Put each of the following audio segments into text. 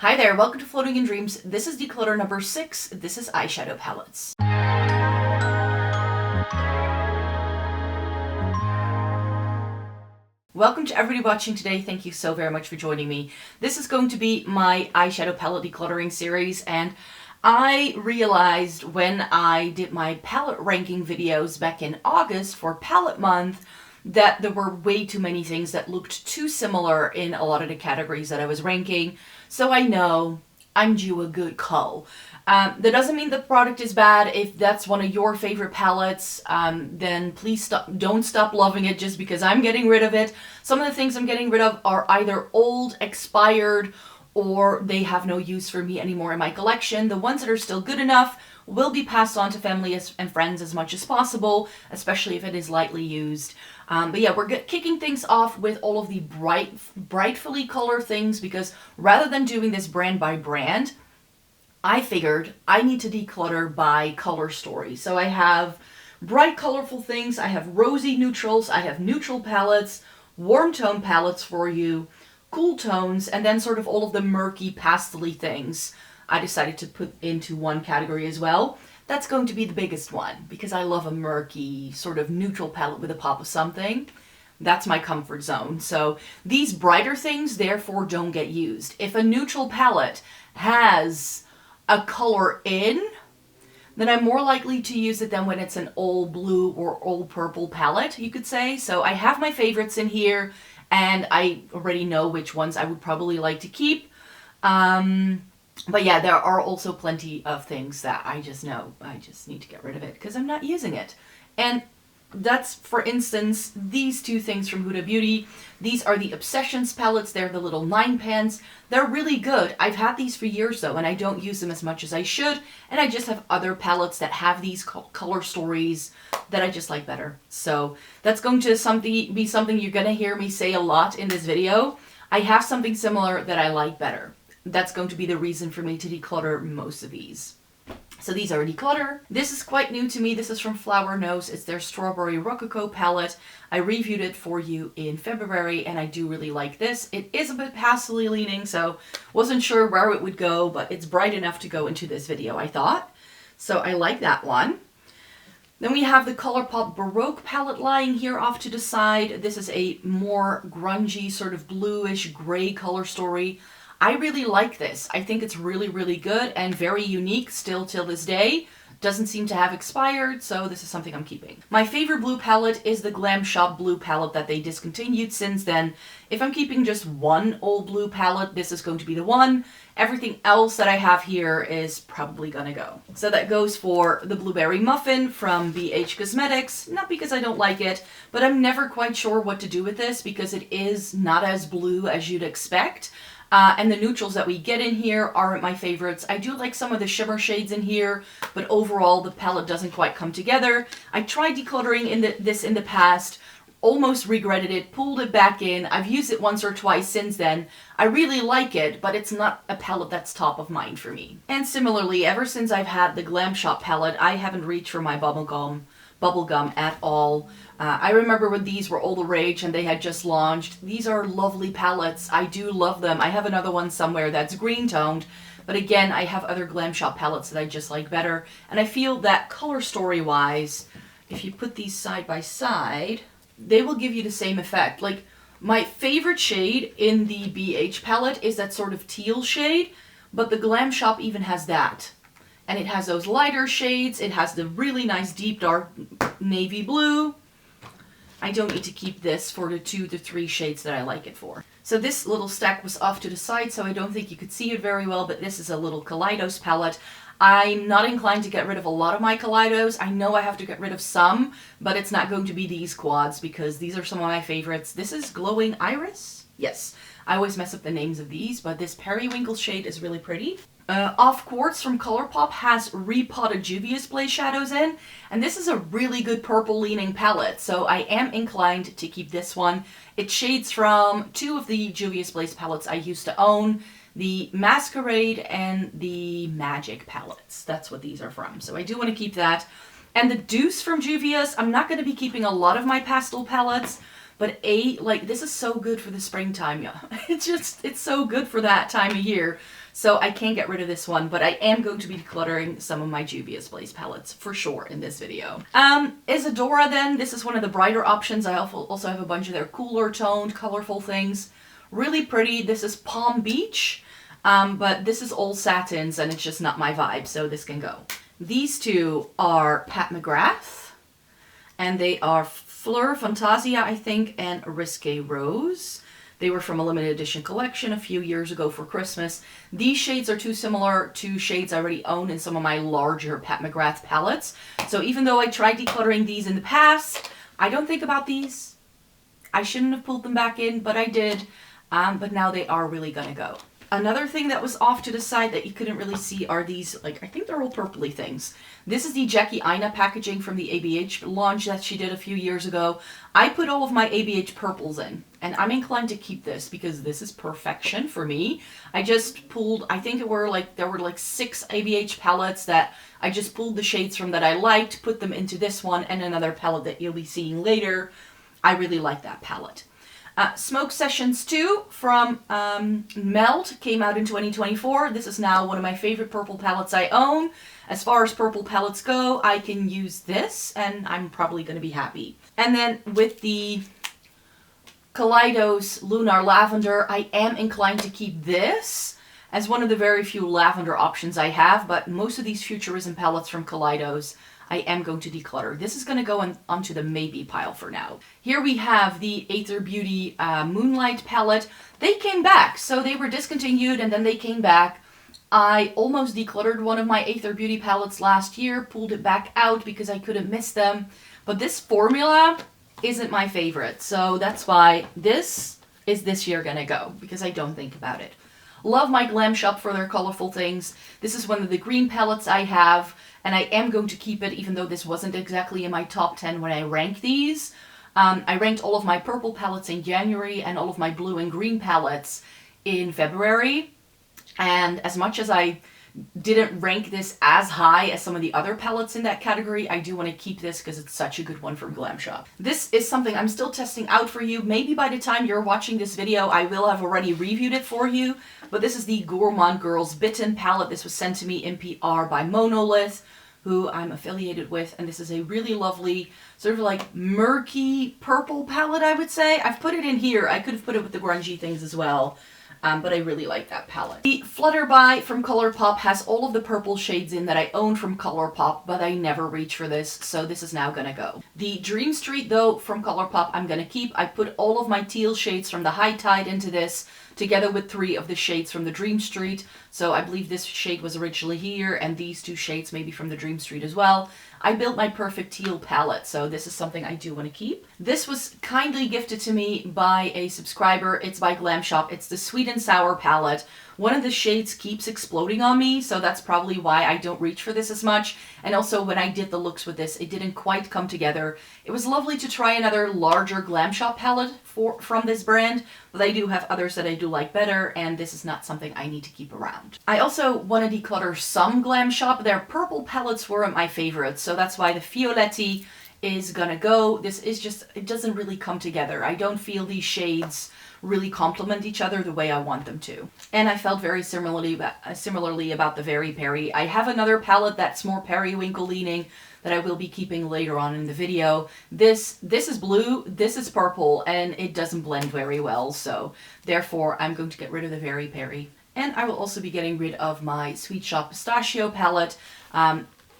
Hi there, welcome to Floating in Dreams. This is Declutter number 6. This is eyeshadow palettes. Welcome to everybody watching today. Thank you so very much for joining me. This is going to be my eyeshadow palette decluttering series, and I realized when I did my palette ranking videos back in August for palette month that there were way too many things that looked too similar in a lot of the categories that I was ranking. So I know I'm due a good cull. That doesn't mean the product is bad. If that's one of your favorite palettes, then please don't stop loving it just because I'm getting rid of it. Some of the things I'm getting rid of are either old, expired, or they have no use for me anymore in my collection. The ones that are still good enough will be passed on to family and friends as much as possible, especially if it is lightly used. But yeah, we're kicking things off with all of the brightfully colored things, because rather than doing this brand by brand, I figured I need to declutter by color story. So I have bright colorful things, I have rosy neutrals, I have neutral palettes, warm tone palettes for you, cool tones, and then sort of all of the murky pastel-y things I decided to put into one category as well. That's going to be the biggest one because I love a murky sort of neutral palette with a pop of something. That's my comfort zone. So these brighter things therefore don't get used. If a neutral palette has a color in, then I'm more likely to use it than when it's an all blue or all purple palette, you could say. So I have my favorites in here, and I already know which ones I would probably like to keep. But yeah, there are also plenty of things that I just know I just need to get rid of it because I'm not using it. And that's, for instance, these two things from Huda Beauty. These are the Obsessions palettes. They're the little 9 pans. They're really good. I've had these for years though, and I don't use them as much as I should. And I just have other palettes that have these color stories that I just like better. So that's going to be something you're going to hear me say a lot in this video. I have something similar that I like better. That's going to be the reason for me to declutter most of these. So these are Declutter. This is quite new to me. This is from Flower Nose. It's their Strawberry Rococo palette. I reviewed it for you in February, and I do really like this. It is a bit pastel-y leaning, so wasn't sure where it would go, but it's bright enough to go into this video, I thought. So I like that one. Then we have the ColourPop Baroque palette lying here off to the side. This is a more grungy, sort of bluish gray color story. I really like this. I think it's really, really good and very unique still till this day. Doesn't seem to have expired, so this is something I'm keeping. My favorite blue palette is the Glam Shop blue palette that they discontinued since then. If I'm keeping just one old blue palette, this is going to be the one. Everything else that I have here is probably gonna go. So that goes for the Blueberry Muffin from BH Cosmetics. Not because I don't like it, but I'm never quite sure what to do with this because it is not as blue as you'd expect. And the neutrals that we get in here aren't my favorites. I do like some of the shimmer shades in here, but overall the palette doesn't quite come together. I tried decluttering this in the past, almost regretted it, pulled it back in. I've used it once or twice since then. I really like it, but it's not a palette that's top of mind for me. And similarly, ever since I've had the Glam Shop palette, I haven't reached for my bubblegum at all. I remember when these were all the rage and they had just launched. These are lovely palettes. I do love them. I have another one somewhere that's green toned, but again, I have other Glam Shop palettes that I just like better. And I feel that color story wise, if you put these side by side, they will give you the same effect. Like, my favorite shade in the BH palette is that sort of teal shade, but the Glam Shop even has that. And it has those lighter shades. It has the really nice deep dark navy blue. I don't need to keep this for the 2 to 3 shades that I like it for. So this little stack was off to the side, so I don't think you could see it very well, but this is a little Kaleidos palette. I'm not inclined to get rid of a lot of my Kaleidos. I know I have to get rid of some, but it's not going to be these quads because these are some of my favorites. This is Glowing Iris. Yes, I always mess up the names of these, but this Periwinkle shade is really pretty. Off Quartz from ColourPop has repotted Juvia's Blaze shadows in, and this is a really good purple leaning palette, so I am inclined to keep this one. It shades from 2 of the Juvia's Blaze palettes I used to own, the Masquerade and the Magic palettes. That's what these are from, so I do want to keep that. And the Deuce from Juvia's, I'm not going to be keeping a lot of my pastel palettes, but this is so good for the springtime, yeah. It's so good for that time of year. So I can't get rid of this one, but I am going to be decluttering some of my Juvia's Place palettes for sure in this video. Isadora then, this is one of the brighter options. I also have a bunch of their cooler toned, colorful things. Really pretty. This is Palm Beach, but this is all satins and it's just not my vibe, so this can go. These two are Pat McGrath, and they are Fleur Fantasia, I think, and Risque Rose. They were from a limited edition collection a few years ago for Christmas. These shades are too similar to shades I already own in some of my larger Pat McGrath palettes. So even though I tried decluttering these in the past, I don't think about these. I shouldn't have pulled them back in, but I did. But now they are really gonna go. Another thing that was off to the side that you couldn't really see are these, like, I think they're all purpley things. This is the Jackie Aina packaging from the ABH launch that she did a few years ago. I put all of my ABH purples in, and I'm inclined to keep this because this is perfection for me. I just pulled, I think there were like 6 ABH palettes that I just pulled the shades from that I liked, put them into this one and another palette that you'll be seeing later. I really like that palette. Smoke Sessions 2 from Melt came out in 2024. This is now one of my favorite purple palettes I own. As far as purple palettes go, I can use this and I'm probably going to be happy. And then with the Kaleidos Lunar Lavender, I am inclined to keep this as one of the very few lavender options I have, but most of these Futurism palettes from Kaleidos I am going to declutter. This is going to go onto the maybe pile for now. Here we have the Aether Beauty Moonlight palette. They came back, so they were discontinued and then they came back. I almost decluttered one of my Aether Beauty palettes last year, pulled it back out because I couldn't miss them. But this formula isn't my favorite, so that's why this is this year gonna go, because I don't think about it. Love my Glam Shop for their colorful things. This is one of the green palettes I have, and I am going to keep it, even though this wasn't exactly in my top 10 when I ranked these. I ranked all of my purple palettes in January and all of my blue and green palettes in February. And as much as I didn't rank this as high as some of the other palettes in that category, I do want to keep this because it's such a good one from Glam Shop. This is something I'm still testing out for you. Maybe by the time you're watching this video, I will have already reviewed it for you. But this is the Gourmand Girls Bitten palette. This was sent to me in PR by Monolith, who I'm affiliated with. And this is a really lovely, sort of like murky purple palette, I would say. I've put it in here. I could have put it with the grungy things as well. But I really like that palette. The Flutterby from ColourPop has all of the purple shades in that I own from ColourPop, but I never reach for this, so this is now gonna go. The Dream Street, though, from ColourPop, I'm gonna keep. I put all of my teal shades from the High Tide into this, together with 3 of the shades from the Dream Street. So I believe this shade was originally here, and these 2 shades maybe from the Dream Street as well. I built my perfect teal palette, so this is something I do want to keep. This was kindly gifted to me by a subscriber. It's by Glam Shop. It's the Sweet and Sour palette. One of the shades keeps exploding on me, so that's probably why I don't reach for this as much. And also when I did the looks with this, it didn't quite come together. It was lovely to try another larger Glam Shop palette from this brand, but I do have others that I do like better, and this is not something I need to keep around. I also want to declutter some Glam Shop. Their purple palettes weren't my favorites, so that's why the Fioletti is gonna go. This is just, it doesn't really come together. I don't feel these shades really complement each other the way I want them to. And I felt very similarly about the Very Perry. I have another palette that's more periwinkle leaning that I will be keeping later on in the video. This is blue, this is purple, and it doesn't blend very well, so therefore I'm going to get rid of the Very Perry. And I will also be getting rid of my Sweet Shop Pistachio palette.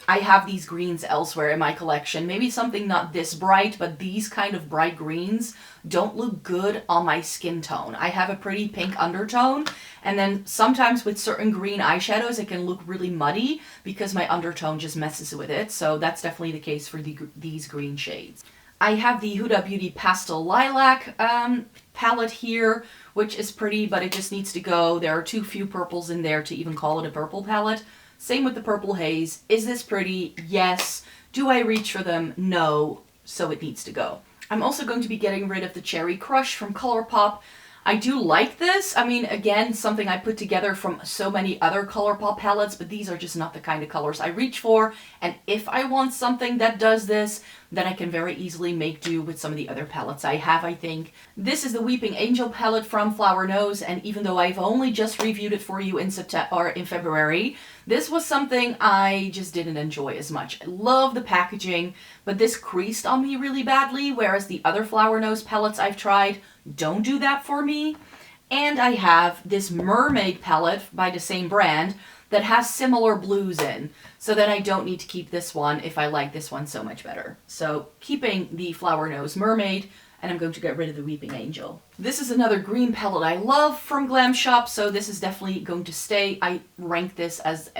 I have these greens elsewhere in my collection. Maybe something not this bright, but these kind of bright greens don't look good on my skin tone. I have a pretty pink undertone, and then sometimes with certain green eyeshadows it can look really muddy because my undertone just messes with it, so that's definitely the case for these green shades. I have the Huda Beauty Pastel Lilac palette here, which is pretty, but it just needs to go. There are too few purples in there to even call it a purple palette. Same with the Purple Haze. Is this pretty? Yes. Do I reach for them? No. So it needs to go. I'm also going to be getting rid of the Cherry Crush from ColourPop. I do like this. I mean, again, something I put together from so many other ColourPop palettes, but these are just not the kind of colors I reach for. And if I want something that does this, then I can very easily make do with some of the other palettes I have, I think. This is the Weeping Angel palette from Flower Nose, and even though I've only just reviewed it for you in September or in February, this was something I just didn't enjoy as much. I love the packaging, but this creased on me really badly, whereas the other Flower Nose palettes I've tried don't do that for me. And I have this Mermaid palette by the same brand that has similar blues in, so then I don't need to keep this one if I like this one so much better. So keeping the Flower Nose Mermaid, and I'm going to get rid of the Weeping Angel. This is another green palette I love from Glam Shop, so this is definitely going to stay. I rank this as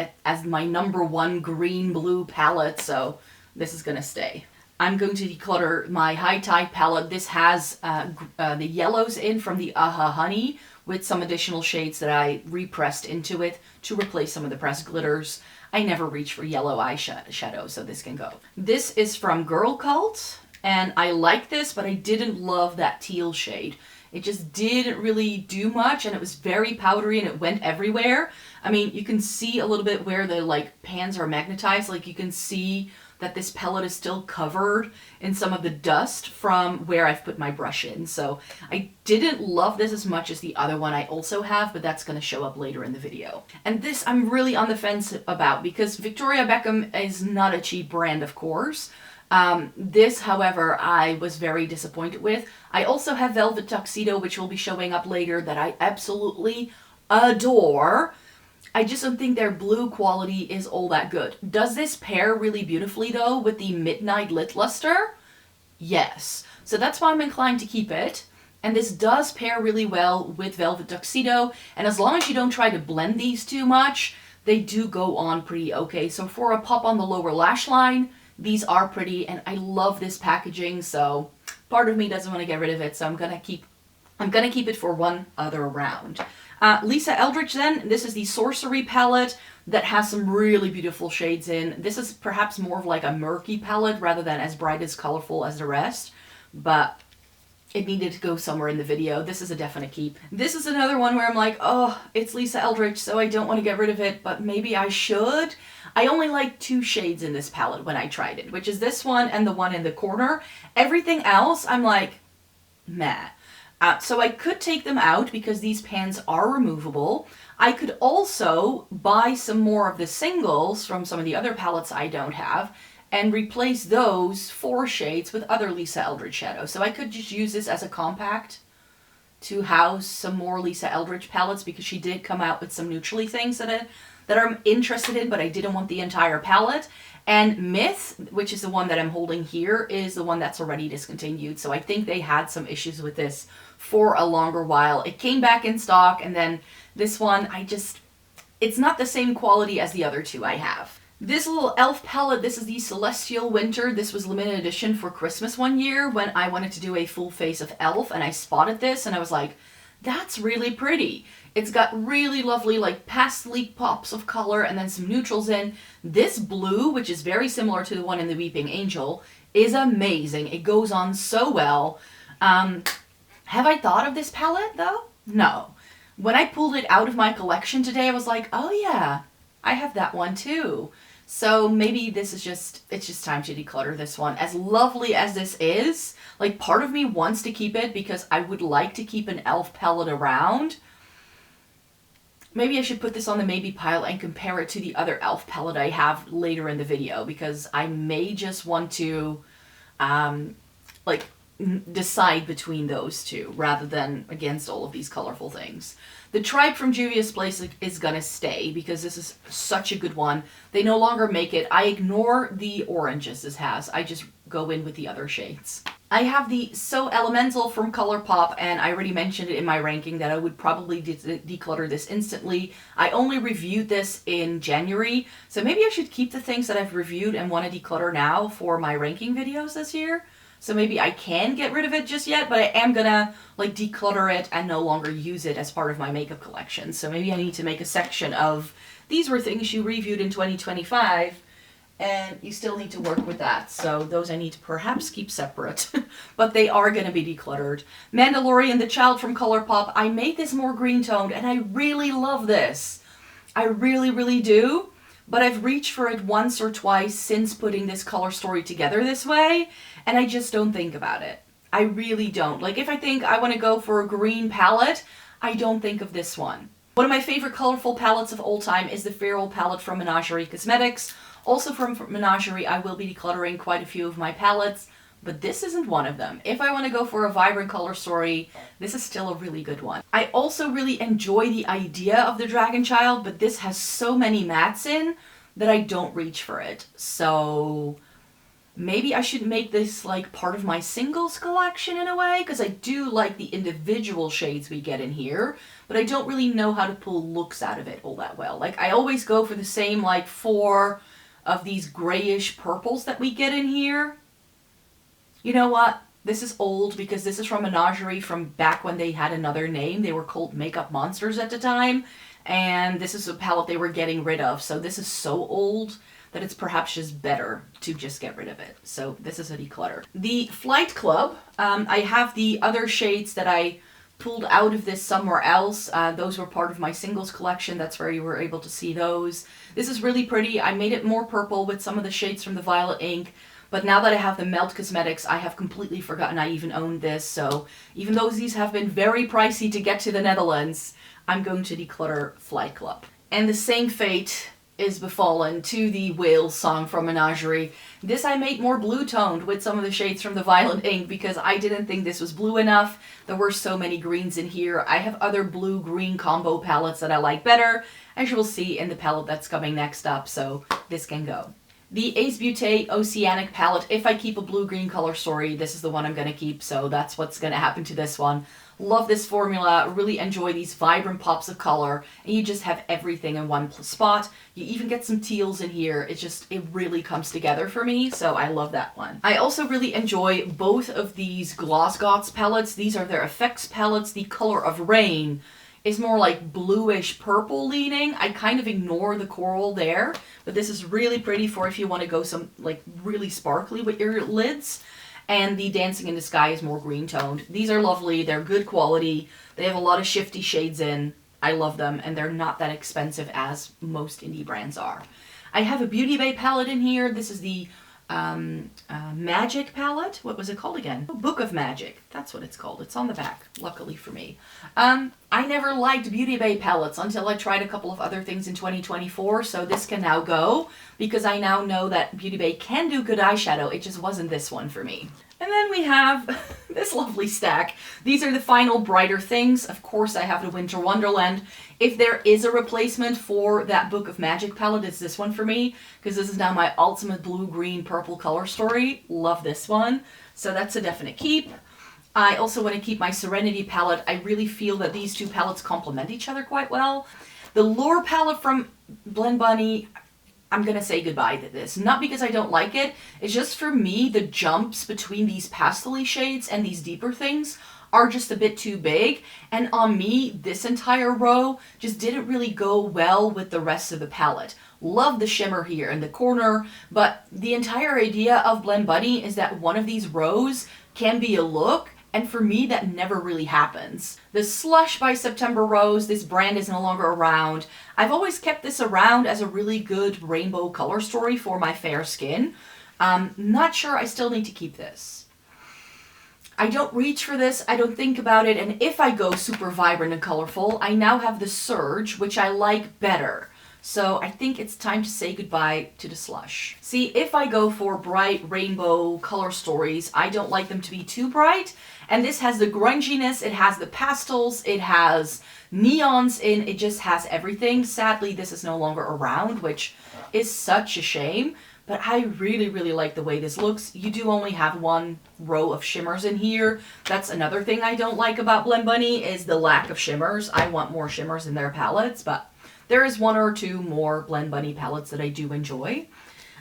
my #1 green-blue palette, so this is going to stay. I'm going to declutter my High Tide palette. This has the yellows in from the Aha Honey with some additional shades that I repressed into it to replace some of the pressed glitters. I never reach for yellow eyeshadow, so this can go. This is from Girl Cult, and I like this, but I didn't love that teal shade. It just didn't really do much, and it was very powdery, and it went everywhere. I mean, you can see a little bit where the like pans are magnetized. Like you can see that this palette is still covered in some of the dust from where I've put my brush in. So I didn't love this as much as the other one I also have, but that's going to show up later in the video. And this I'm really on the fence about because Victoria Beckham is not a cheap brand, of course. This, however, I was very disappointed with. I also have Velvet Tuxedo, which will be showing up later, that I absolutely adore. I just don't think their blue quality is all that good. Does this pair really beautifully though with the Midnight Lit Luster? Yes. So that's why I'm inclined to keep it. And this does pair really well with Velvet Tuxedo. And as long as you don't try to blend these too much, they do go on pretty okay. So for a pop on the lower lash line, these are pretty, and I love this packaging. So part of me doesn't want to get rid of it. So I'm gonna keep it for one other round. Lisa Eldridge then, this is the Sorcery palette that has some really beautiful shades in. This is perhaps more of like a murky palette rather than as bright as colorful as the rest, but it needed to go somewhere in the video. This is a definite keep. This is another one where I'm like, oh, it's Lisa Eldridge, so I don't want to get rid of it, but maybe I should. I only like 2 shades in this palette when I tried it, which is this one and the one in the corner. Everything else, I'm like, meh. So I could take them out because these pans are removable. I could also buy some more of the singles from some of the other palettes I don't have and replace those 4 shades with other Lisa Eldridge shadows. So I could just use this as a compact to house some more Lisa Eldridge palettes because she did come out with some neutrally things that I'm interested in, but I didn't want the entire palette. And Myth, which is the one that I'm holding here, is the one that's already discontinued. So I think they had some issues with this for a longer while. It came back in stock, and then this one, it's not the same quality as the other 2 I have. This little elf palette, this is the Celestial Winter. This was limited edition for Christmas one year when I wanted to do a full face of elf, and I spotted this, and I was like, that's really pretty. It's got really lovely like pastel pops of color and then some neutrals in. This blue, which is very similar to the one in the Weeping Angel, is amazing. It goes on so well. Have I thought of this palette though? No. When I pulled it out of my collection today, I was like, oh yeah, I have that one too. So maybe this is it's just time to declutter this one. As lovely as this is, like part of me wants to keep it because I would like to keep an elf palette around. Maybe I should put this on the maybe pile and compare it to the other elf palette I have later in the video because I may just want to decide between those 2 rather than against all of these colorful things. The Tribe from Juvia's Place is gonna stay because this is such a good one. They no longer make it. I ignore the oranges this has. I just go in with the other shades. I have the So Elemental from ColourPop, and I already mentioned it in my ranking that I would probably declutter this instantly. I only reviewed this in January, so maybe I should keep the things that I've reviewed and want to declutter now for my ranking videos this year. So maybe I can get rid of it just yet, but I am gonna like declutter it and no longer use it as part of my makeup collection. So maybe I need to make a section of these were things you reviewed in 2025 and you still need to work with that. So those I need to perhaps keep separate, but they are gonna be decluttered. Mandalorian the Child from ColourPop. I made this more green toned and I really love this. I really, really do. but I've reached for it once or twice since putting this color story together this way, and I just don't think about it. I really don't. Like, if I think I want to go for a green palette, I don't think of this one. One of my favorite colorful palettes of all time is the Feral palette from Menagerie Cosmetics. Also from Menagerie, I will be decluttering quite a few of my palettes, but this isn't one of them. If I want to go for a vibrant color story, this is still a really good one. I also really enjoy the idea of the Dragon Child, but this has so many mattes in that I don't reach for it. So maybe I should make this like part of my singles collection in a way, because I do like the individual shades we get in here, but I don't really know how to pull looks out of it all that well. Like, I always go for the same like 4 of these grayish purples that we get in here. You know what? This is old because this is from Menagerie from back when they had another name. They were called Makeup Monsters at the time. And this is a palette they were getting rid of. So this is so old that it's perhaps just better to just get rid of it. So this is a declutter. The Flight Club, I have the other shades that I pulled out of this somewhere else. Those were part of my singles collection. That's where you were able to see those. This is really pretty. I made it more purple with some of the shades from the Violet ink. But now that I have the Melt Cosmetics, I have completely forgotten I even owned this. So even though these have been very pricey to get to the Netherlands, I'm going to declutter Flight Club. And the same fate is befallen to the Whales song from Menagerie. This I made more blue-toned with some of the shades from the Violet ink because I didn't think this was blue enough. There were so many greens in here. I have other blue-green combo palettes that I like better, as you will see in the palette that's coming next up, so this can go. The Ace Beauté Oceanic palette, if I keep a blue-green color story, this is the one I'm going to keep, so that's what's going to happen to this one. Love this formula, really enjoy these vibrant pops of color, and you just have everything in one spot. You even get some teals in here. It really comes together for me, so I love that one. I also really enjoy both of these Gloss Gods palettes. These are their effects palettes. The Color of Rain is more like bluish purple leaning. I kind of ignore the coral there, but this is really pretty for if you want to go some like really sparkly with your lids. And the Dancing in the Sky is more green toned. These are lovely, they're good quality, they have a lot of shifty shades in. I love them, and they're not that expensive as most indie brands are. I have a Beauty Bay palette in here. This is the Magic palette. What was it called again? Oh, Book of Magic. That's what it's called. It's on the back, luckily for me. I never liked Beauty Bay palettes until I tried a couple of other things in 2024, so this can now go, because I now know that Beauty Bay can do good eyeshadow. It just wasn't this one for me. And then we have this lovely stack. These are the final Brighter Things. Of course, I have the Winter Wonderland. If there is a replacement for that Book of Magic palette, it's this one for me, because this is now my ultimate blue, green, purple color story. Love this one. So that's a definite keep. I also want to keep my Serenity palette. I really feel that these two palettes complement each other quite well. The Lure palette from Blend Bunny, I'm going to say goodbye to this. Not because I don't like it, it's just for me, the jumps between these pastel-y shades and these deeper things are just a bit too big. And on me, this entire row just didn't really go well with the rest of the palette. Love the shimmer here in the corner, but the entire idea of Blend Bunny is that one of these rows can be a look, and for me, that never really happens. The Slush by September Rose, this brand is no longer around. I've always kept this around as a really good rainbow color story for my fair skin. Not sure I still need to keep this. I don't reach for this, I don't think about it, and if I go super vibrant and colorful, I now have the Surge, which I like better. So I think it's time to say goodbye to the Slush. See, if I go for bright rainbow color stories, I don't like them to be too bright. And this has the grunginess, it has the pastels, it has neons in, it just has everything. Sadly, this is no longer around, which is such a shame. But I really, really like the way this looks. You do only have one row of shimmers in here. That's another thing I don't like about Blend Bunny is the lack of shimmers. I want more shimmers in their palettes, but there is one or two more Blend Bunny palettes that I do enjoy.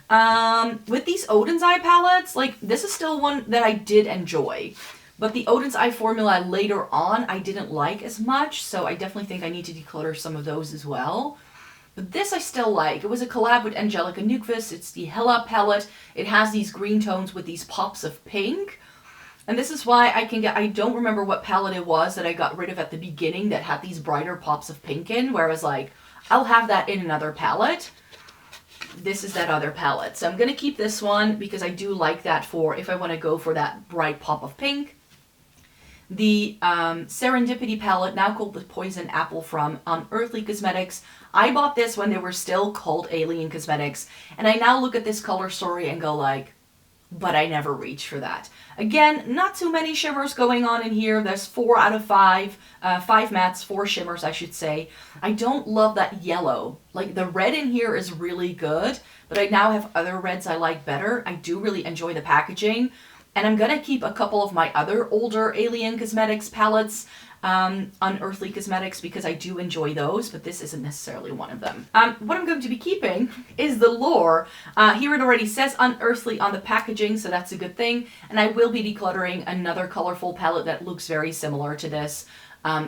With these Odin's Eye palettes, like, this is still one that I did enjoy. But the Odin's Eye formula later on, I didn't like as much, so I definitely think I need to declutter some of those as well. But this I still like. It was a collab with Angelica Nukvist. It's the Hella palette. It has these green tones with these pops of pink. And this is why I don't remember what palette it was that I got rid of at the beginning that had these brighter pops of pink in, where I was like, I'll have that in another palette. this is that other palette. So I'm going to keep this one because I do like that for if I want to go for that bright pop of pink. The Serendipity palette, now called the Poison Apple from Unearthly Cosmetics. I bought this when they were still called Alien Cosmetics, and I now look at this color story and go like, but I never reached for that. Again, not too many shimmers going on in here. There's 4 out of 5, 5 mattes, 4 shimmers, I should say. I don't love that yellow. Like, the red in here is really good, but I now have other reds I like better. I do really enjoy the packaging. And I'm gonna keep a couple of my other older Alien Cosmetics palettes, Unearthly Cosmetics, because I do enjoy those, but this isn't necessarily one of them. What I'm going to be keeping is the Lure. Here it already says Unearthly on the packaging, so that's a good thing. And I will be decluttering another colorful palette that looks very similar to this.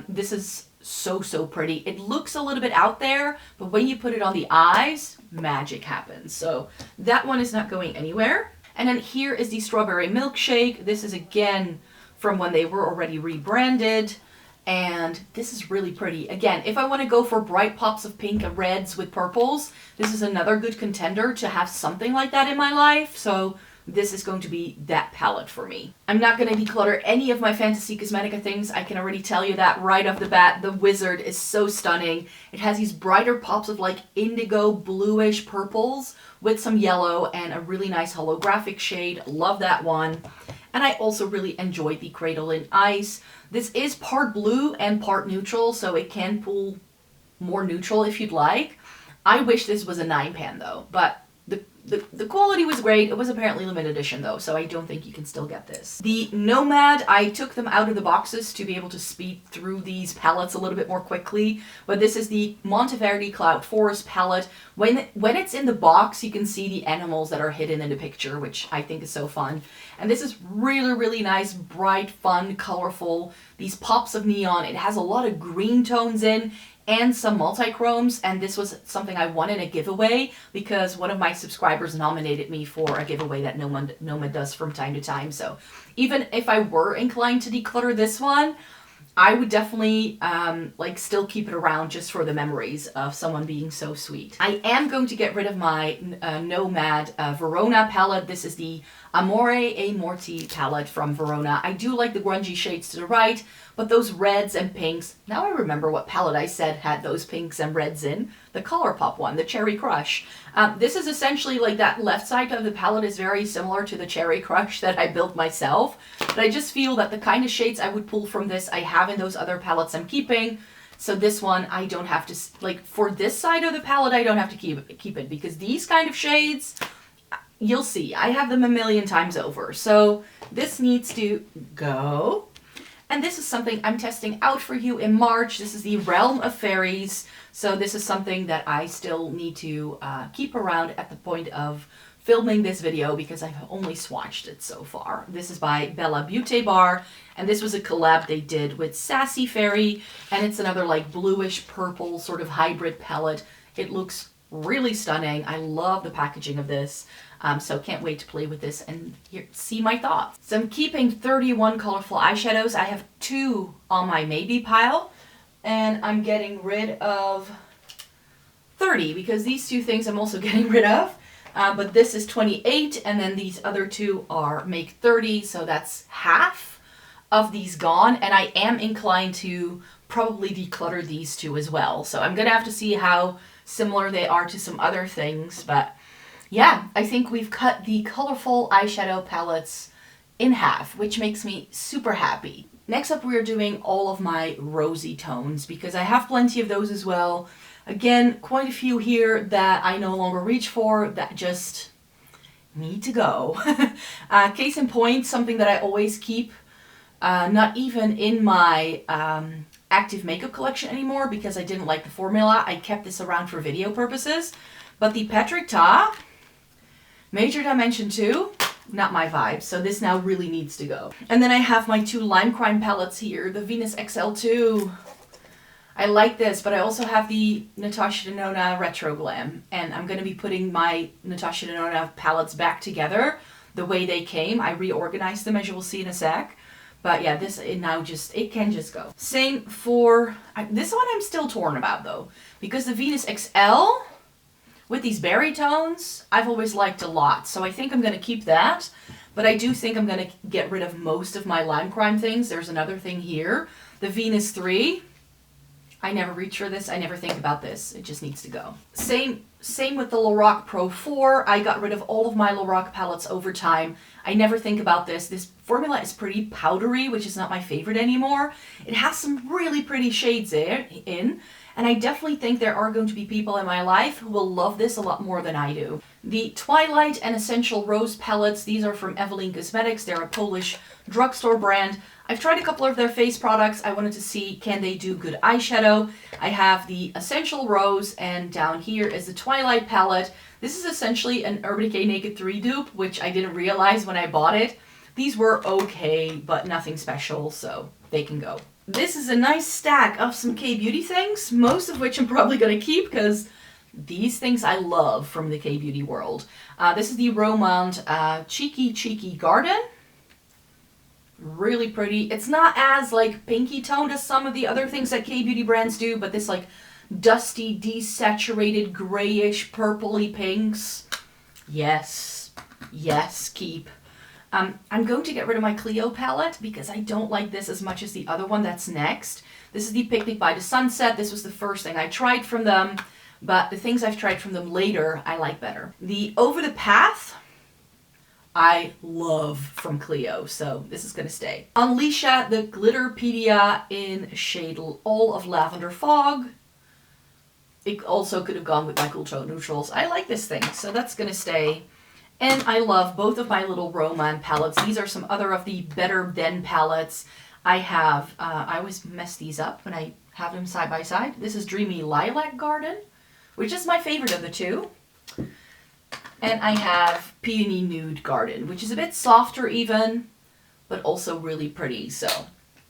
This is so pretty. It looks a little bit out there, but when you put it on the eyes, magic happens. So that one is not going anywhere. And then here is the Strawberry Milkshake. This is again from when they were already rebranded. And this is really pretty. Again, if I want to go for bright pops of pink and reds with purples, this is another good contender to have something like that in my life. So this is going to be that palette for me. I'm not going to declutter any of my Fantasy Cosmetica things. I can already tell you that right off the bat. The Wizard is so stunning. It has these brighter pops of like indigo bluish purples with some yellow and a really nice holographic shade. Love that one. And I also really enjoyed the Cradle in Ice. This is part blue and part neutral, so it can pull more neutral if you'd like. I wish this was a 9-pan though, but the quality was great. It was apparently limited edition though, so I don't think you can still get this. The Nomad, I took them out of the boxes to be able to speed through these palettes a little bit more quickly, but this is the Monteverdi Cloud Forest palette. When it's in the box, you can see the animals that are hidden in the picture, which I think is so fun. And this is really nice, bright, fun, colorful. These pops of neon. It has a lot of green tones in and some multi-chromes, and this was something I won in a giveaway because one of my subscribers nominated me for a giveaway that Nomad does from time to time. So even if I were inclined to declutter this one, I would definitely like still keep it around just for the memories of someone being so sweet. I am going to get rid of my Nomad Verona palette. This is the Amore e Morti palette from Verona. I do like the grungy shades to the right, but those reds and pinks, now I remember what palette I said had those pinks and reds in. The Colourpop one, the Cherry Crush. This is essentially like that left side of the palette is very similar to the Cherry Crush that I built myself. But I just feel that the kind of shades I would pull from this I have in those other palettes I'm keeping. So this one I don't have to, like for this side of the palette I don't have to keep it because these kind of shades, you'll see, I have them a million times over. So this needs to go. And this is something I'm testing out for you in March. This is the Realm of Fairies. So this is something that I still need to keep around at the point of filming this video because I've only swatched it so far. This is by Bella Beauty Bar, and this was a collab they did with Sassy Fairy, and it's another like bluish purple sort of hybrid palette. It looks really stunning. I love the packaging of this. So can't wait to play with this and see my thoughts. So I'm keeping 31 colorful eyeshadows. I have 2 on my maybe pile, and I'm getting rid of 30 because these 2 things I'm also getting rid of. But this is 28, and then these other 2 are make 30, so that's half of these gone, and I am inclined to probably declutter these 2 as well. So I'm gonna have to see how similar they are to some other things, but yeah, I think we've cut the colorful eyeshadow palettes in half, which makes me super happy. Next up, we're doing all of my rosy tones because I have plenty of those as well. Again, quite a few here that I no longer reach for that just need to go. Case in point, something that I always keep, not even in my active makeup collection anymore because I didn't like the formula. I kept this around for video purposes, but the Patrick Ta Major Dimension 2, not my vibe, so this now really needs to go. And then I have my 2 Lime Crime palettes here, the Venus XL2. I like this, but I also have the Natasha Denona Retro Glam, and I'm going to be putting my Natasha Denona palettes back together the way they came. I reorganized them, as you will see in a sec. But yeah, this it can just go. Same for, this one I'm still torn about though, because the Venus XL, with these berry tones, I've always liked a lot. So I think I'm going to keep that. But I do think I'm going to get rid of most of my Lime Crime things. There's another thing here. The Venus 3. I never reach for this. I never think about this. It just needs to go. Same with the Lorac Pro 4. I got rid of all of my Lorac palettes over time. I never think about this. This formula is pretty powdery, which is not my favorite anymore. It has some really pretty shades in, and I definitely think there are going to be people in my life who will love this a lot more than I do. The Twilight and Essential Rose palettes, these are from Eveline Cosmetics. They're a Polish drugstore brand. I've tried a couple of their face products. I wanted to see, can they do good eyeshadow? I have the Essential Rose, and down here is the Twilight palette. This is essentially an Urban Decay Naked 3 dupe, which I didn't realize when I bought it. These were okay, but nothing special, so they can go. This is a nice stack of some K-Beauty things, most of which I'm probably going to keep because these things I love from the K-Beauty world. This is the Romand Cheeky Garden. Really pretty. It's not as like pinky toned as some of the other things that K-Beauty brands do, but this like dusty, desaturated, grayish, purpley pinks. Yes. Yes, keep. I'm going to get rid of my Clio palette because I don't like this as much as the other one that's next. This is the Picnic by the Sunset. This was the first thing I tried from them, but the things I've tried from them later, I like better. The Over the Path, I love from Clio, so this is going to stay. Unleasha the Glitterpedia in shade All of Lavender Fog. It also could have gone with my Cool Tone Neutrals. I like this thing, so that's going to stay. And I love both of my little Roman palettes. These are some other of the Better Than palettes. I have, I always mess these up when I have them side by side. This is Dreamy Lilac Garden, which is my favorite of the two. And I have Peony Nude Garden, which is a bit softer even, but also really pretty. So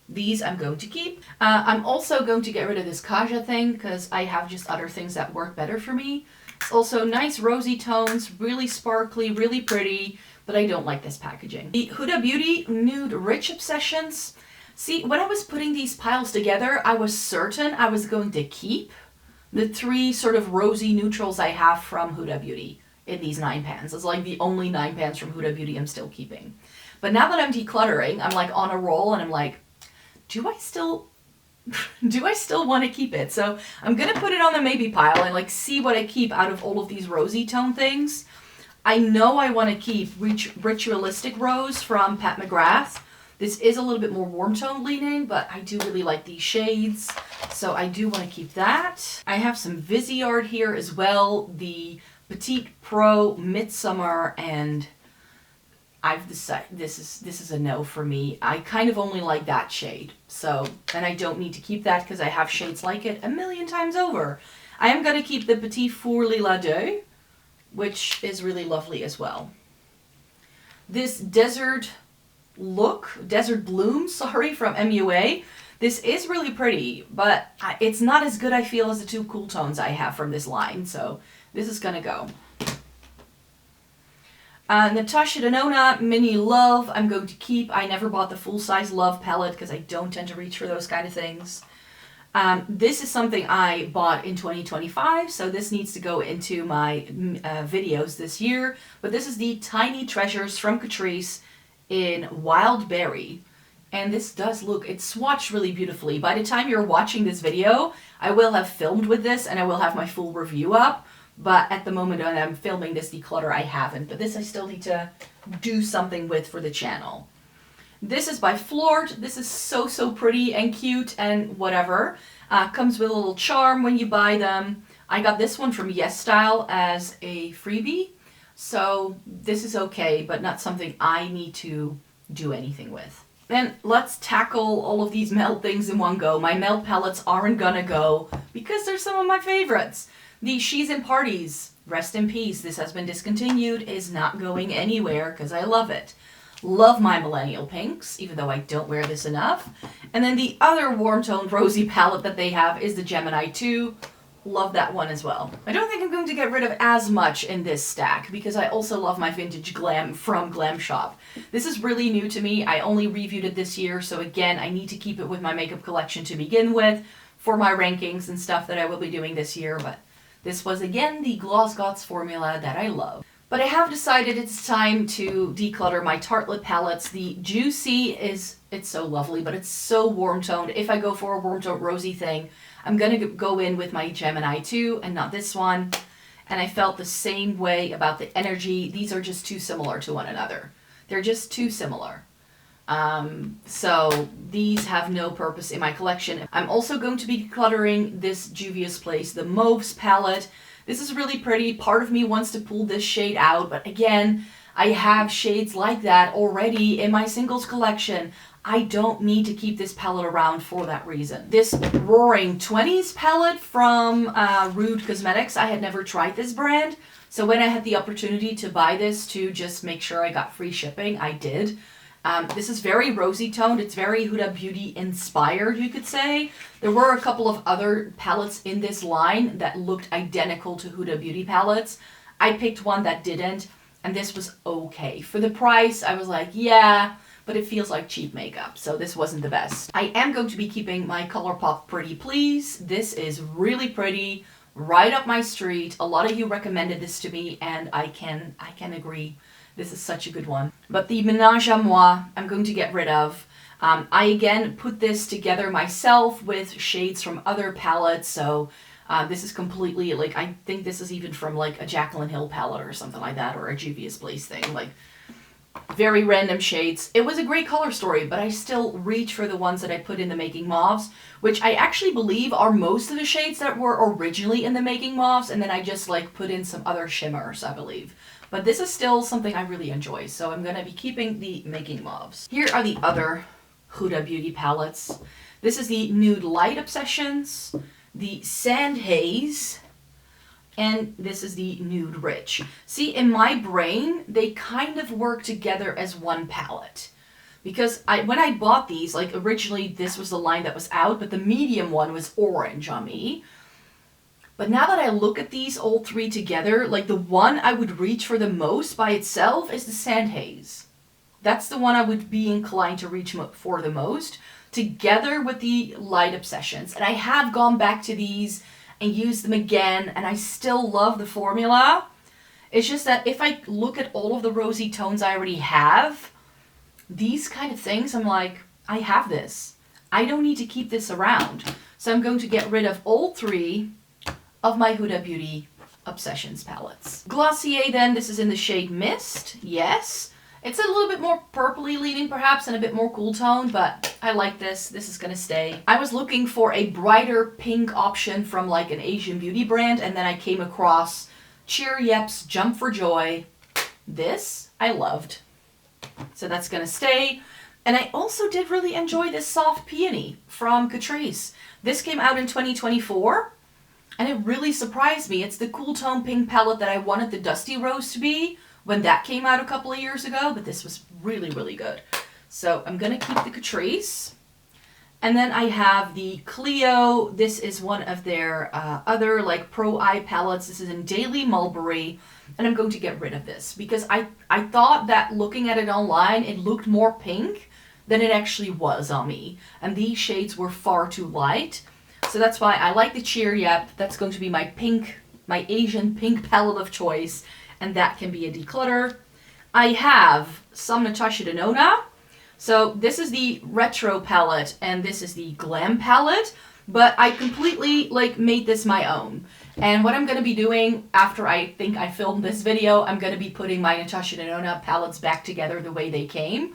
these I'm going to keep. I'm also going to get rid of this Kaja thing because I have just other things that work better for me. It's also nice rosy tones, really sparkly, really pretty, but I don't like this packaging. The Huda Beauty Nude Rich Obsessions. See, when I was putting these piles together, I was certain I was going to keep the 3 sort of rosy neutrals I have from Huda Beauty in these 9 pans. It's like the only 9 pans from Huda Beauty I'm still keeping. But now that I'm decluttering, I'm like on a roll and I'm like, do I still want to keep it? So I'm going to put it on the maybe pile and like see what I keep out of all of these rosy tone things. I know I want to keep Ritualistic Rose from Pat McGrath. This is a little bit more warm tone leaning, but I do really like these shades. So I do want to keep that. I have some Viseart here as well. The Petite Pro Midsummer, and I've decided this is a no for me. I kind of only like that shade. So, and I don't need to keep that because I have shades like it a million times over. I am going to keep the Petit Four Lila Deux, which is really lovely as well. This Desert Bloom, from MUA. This is really pretty, but it's not as good, I feel, as the 2 cool tones I have from this line. So this is going to go. Natasha Denona Mini Love, I'm going to keep. I never bought the full-size Love palette because I don't tend to reach for those kind of things. This is something I bought in 2025, so this needs to go into my videos this year. But this is the Tiny Treasures from Catrice in Wild Berry. And this does look, it's swatched really beautifully. By the time you're watching this video, I will have filmed with this and I will have my full review up. But at the moment when I'm filming this declutter, I haven't. But this I still need to do something with for the channel. This is by Flort. This is so pretty and cute and whatever. Comes with a little charm when you buy them. I got this one from YESSTYLE as a freebie. So this is okay, but not something I need to do anything with. Then let's tackle all of these melt things in one go. My melt palettes aren't gonna go because they're some of my favorites. The She's in Parties, rest in peace, this has been discontinued, is not going anywhere because I love it. Love my Millennial Pinks, even though I don't wear this enough. And then the other warm toned rosy palette that they have is the Gemini 2. Love that one as well. I don't think I'm going to get rid of as much in this stack because I also love my Vintage Glam from Glam Shop. This is really new to me. I only reviewed it this year, so again, I need to keep it with my makeup collection to begin with for my rankings and stuff that I will be doing this year, but This was again the Gloss Gods formula that I love. But I have decided it's time to declutter my Tartelette palettes. The Juicy it's so lovely, but it's so warm toned. If I go for a warm toned rosy thing, I'm gonna go in with my Gemini 2 and not this one. And I felt the same way about the energy. These are just too similar to one another. They're just too similar. So these have no purpose in my collection. I'm also going to be decluttering this Juvia's Place, the Mauves palette. This is really pretty. Part of me wants to pull this shade out, but again, I have shades like that already in my singles collection. I don't need to keep this palette around for that reason. This Roaring 20s palette from Rude Cosmetics, I had never tried this brand. So when I had the opportunity to buy this to just make sure I got free shipping, I did. This is very rosy toned. It's very Huda Beauty inspired, you could say. There were a couple of other palettes in this line that looked identical to Huda Beauty palettes. I picked one that didn't, and this was okay. For the price, I was like, yeah, but it feels like cheap makeup, so this wasn't the best. I am going to be keeping my ColourPop Pretty Please. This is really pretty, right up my street. A lot of you recommended this to me, and I can agree. This is such a good one. But the Ménage à Moi, I'm going to get rid of. I again put this together myself with shades from other palettes, so this is completely, like, I think this is even from like a Jaclyn Hill palette or something like that, or a Juvia's Place thing, like very random shades. It was a great color story, but I still reach for the ones that I put in the Making Mauves, which I actually believe are most of the shades that were originally in the Making Mauves, and then I just like put in some other shimmers, I believe. But this is still something I really enjoy, so I'm going to be keeping the Making Mauves. Here are the other Huda Beauty palettes. This is the Nude Light Obsessions, the Sand Haze, and this is the Nude Rich. See, in my brain, they kind of work together as one palette. Because when I bought these, like originally this was the line that was out, but the medium one was orange on me. But now that I look at these all three together, like the one I would reach for the most by itself is the Sand Haze. That's the one I would be inclined to reach for the most, together with the Light Obsessions. And I have gone back to these and used them again, and I still love the formula. It's just that if I look at all of the rosy tones I already have, these kind of things, I'm like, I have this. I don't need to keep this around. So I'm going to get rid of all three of my Huda Beauty Obsessions palettes. Glossier then, this is in the shade Mist, yes. It's a little bit more purpley leaning perhaps and a bit more cool tone, but I like this. This is gonna stay. I was looking for a brighter pink option from like an Asian beauty brand, and then I came across Cheer Yep's Jump for Joy. This I loved. So that's gonna stay. And I also did really enjoy this Soft Peony from Catrice. This came out in 2024. And it really surprised me. It's the cool tone pink palette that I wanted the Dusty Rose to be when that came out a couple of years ago, but this was really, really good. So I'm gonna keep the Catrice. And then I have the Clio. This is one of their other like pro eye palettes. This is in Daily Mulberry, and I'm going to get rid of this because I thought that looking at it online, it looked more pink than it actually was on me. And these shades were far too light. So that's why I like the Cheer Yep. That's going to be my pink, my Asian pink palette of choice, and that can be a declutter. I have some Natasha Denona. So this is the Retro palette, and this is the Glam palette, but I completely like made this my own. And what I'm going to be doing after I think I filmed this video, I'm going to be putting my Natasha Denona palettes back together the way they came,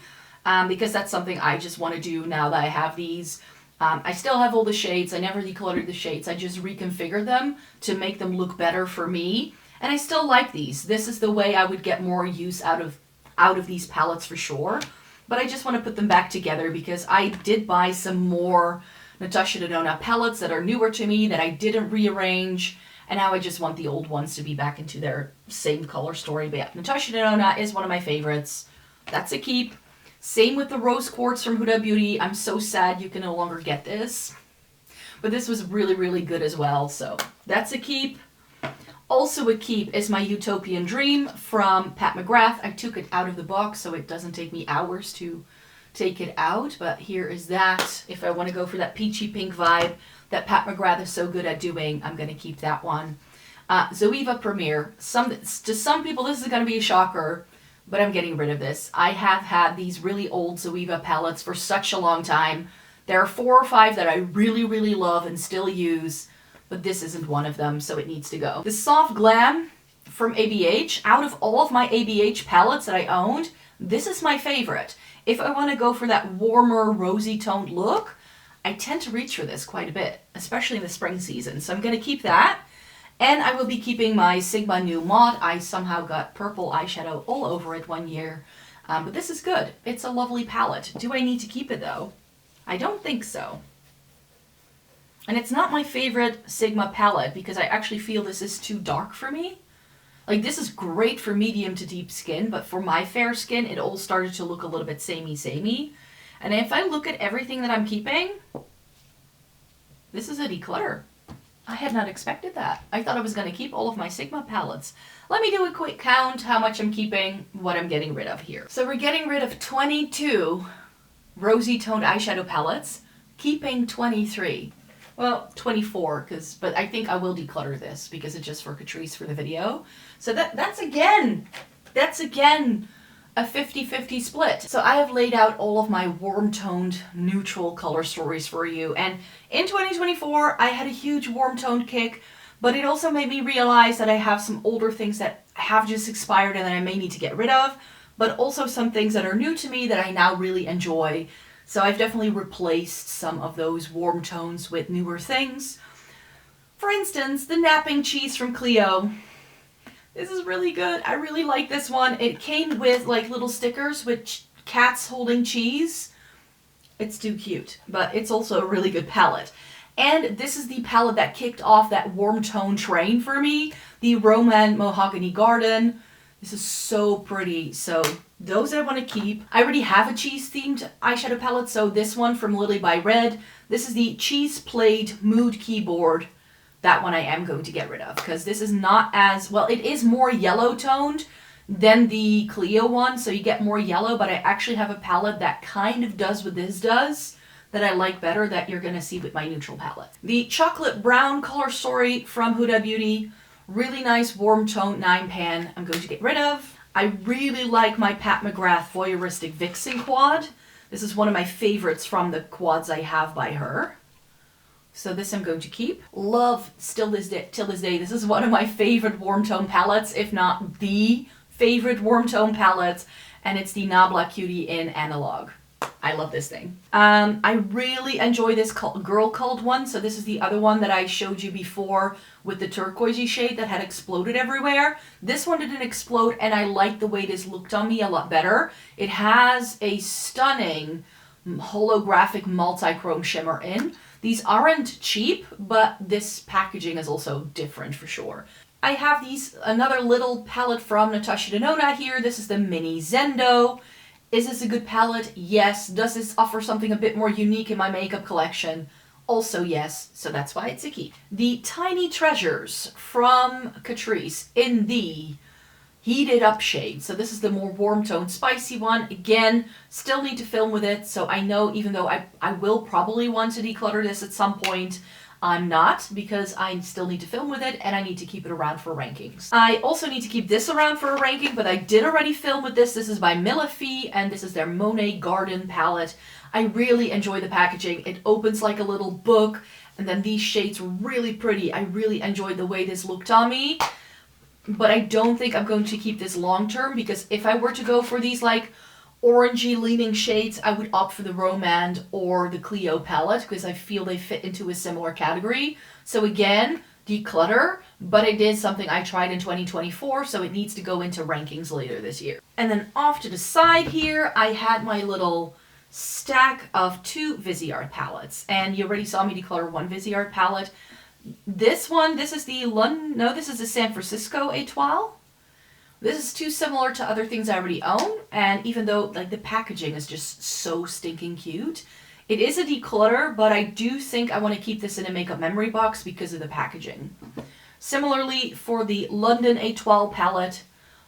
because that's something I just want to do now that I have these. I still have all the shades. I never decluttered the shades. I just reconfigured them to make them look better for me. And I still like these. This is the way I would get more use out of these palettes for sure. But I just want to put them back together because I did buy some more Natasha Denona palettes that are newer to me that I didn't rearrange. And now I just want the old ones to be back into their same color story. But yeah, Natasha Denona is one of my favorites. That's a keep. Same with the Rose Quartz from Huda Beauty. I'm so sad you can no longer get this. But this was really, really good as well. So that's a keep. Also a keep is my Utopian Dream from Pat McGrath. I took it out of the box so it doesn't take me hours to take it out. But here is that. If I want to go for that peachy pink vibe that Pat McGrath is so good at doing, I'm going to keep that one. Zoeva Premier. To some people this is going to be a shocker, but I'm getting rid of this. I have had these really old Zoeva palettes for such a long time. There are 4 or 5 that I really, really love and still use, but this isn't one of them, so it needs to go. The Soft Glam from ABH, out of all of my ABH palettes that I owned, this is my favorite. If I want to go for that warmer, rosy-toned look, I tend to reach for this quite a bit, especially in the spring season. So I'm going to keep that. And I will be keeping my Sigma New Mod. I somehow got purple eyeshadow all over it one year. But this is good. It's a lovely palette. Do I need to keep it though? I don't think so. And it's not my favorite Sigma palette because I actually feel this is too dark for me. Like, this is great for medium to deep skin, but for my fair skin, it all started to look a little bit samey. And if I look at everything that I'm keeping, this is a declutter. I had not expected that. I thought I was going to keep all of my Sigma palettes. Let me do a quick count how much I'm keeping, what I'm getting rid of here. So we're getting rid of 22 rosy-toned eyeshadow palettes, keeping 23. Well, 24, but I think I will declutter this because it's just for Catrice for the video. So that's again a 50-50 split. So I have laid out all of my warm-toned neutral color stories for you. And in 2024, I had a huge warm-toned kick, but it also made me realize that I have some older things that have just expired and that I may need to get rid of, but also some things that are new to me that I now really enjoy. So I've definitely replaced some of those warm tones with newer things. For instance, the Napping Cheese from Clio. This is really good. I really like this one. It came with like little stickers with cats holding cheese. It's too cute, but it's also a really good palette. And this is the palette that kicked off that warm tone train for me. The Roman Mahogany Garden. This is so pretty. So those I want to keep. I already have a cheese themed eyeshadow palette. So this one from Lily by Red. This is the Cheese Plate Mood Keyboard. That one I am going to get rid of because this is not as, well, it is more yellow toned than the Clio one. So you get more yellow, but I actually have a palette that kind of does what this does that I like better that you're going to see with my neutral palette. The Chocolate Brown Color Story from Huda Beauty. Really nice warm tone 9 pan I'm going to get rid of. I really like my Pat McGrath Voyeuristic Vixen quad. This is one of my favorites from the quads I have by her. So this I'm going to keep. Love till this day. This is one of my favorite warm tone palettes, if not the favorite warm tone palettes. And it's the Nabla Cutie in Analog. I love this thing. I really enjoy this Girl Cult one. So this is the other one that I showed you before with the turquoisey shade that had exploded everywhere. This one didn't explode and I like the way this looked on me a lot better. It has a stunning holographic multi-chrome shimmer in. These aren't cheap, but this packaging is also different for sure. I have another little palette from Natasha Denona here. This is the Mini Zendo. Is this a good palette? Yes. Does this offer something a bit more unique in my makeup collection? Also yes, so that's why it's a keep. The Tiny Treasures from Catrice in the Heated Up shade. So this is the more warm tone spicy one. Again, still need to film with it, so I know even though I will probably want to declutter this at some point, I'm not, because I still need to film with it and I need to keep it around for rankings. I also need to keep this around for a ranking, but I did already film with this. This is by Millefee and this is their Monet Garden palette. I really enjoy the packaging. It opens like a little book and then these shades are really pretty. I really enjoyed the way this looked on me, but I don't think I'm going to keep this long term because if I were to go for these like orangey leaning shades, I would opt for the Romand or the Clio palette because I feel they fit into a similar category. So again, declutter, but it is something I tried in 2024, so it needs to go into rankings later this year. And then off to the side here, I had my little stack of 2 Viseart palettes, and you already saw me declutter one Viseart palette. This one, this is the this is the San Francisco Étoile. This is too similar to other things I already own, and even though like the packaging is just so stinking cute, it is a declutter, but I do think I want to keep this in a makeup memory box because of the packaging. Similarly, for the London Étoile palette,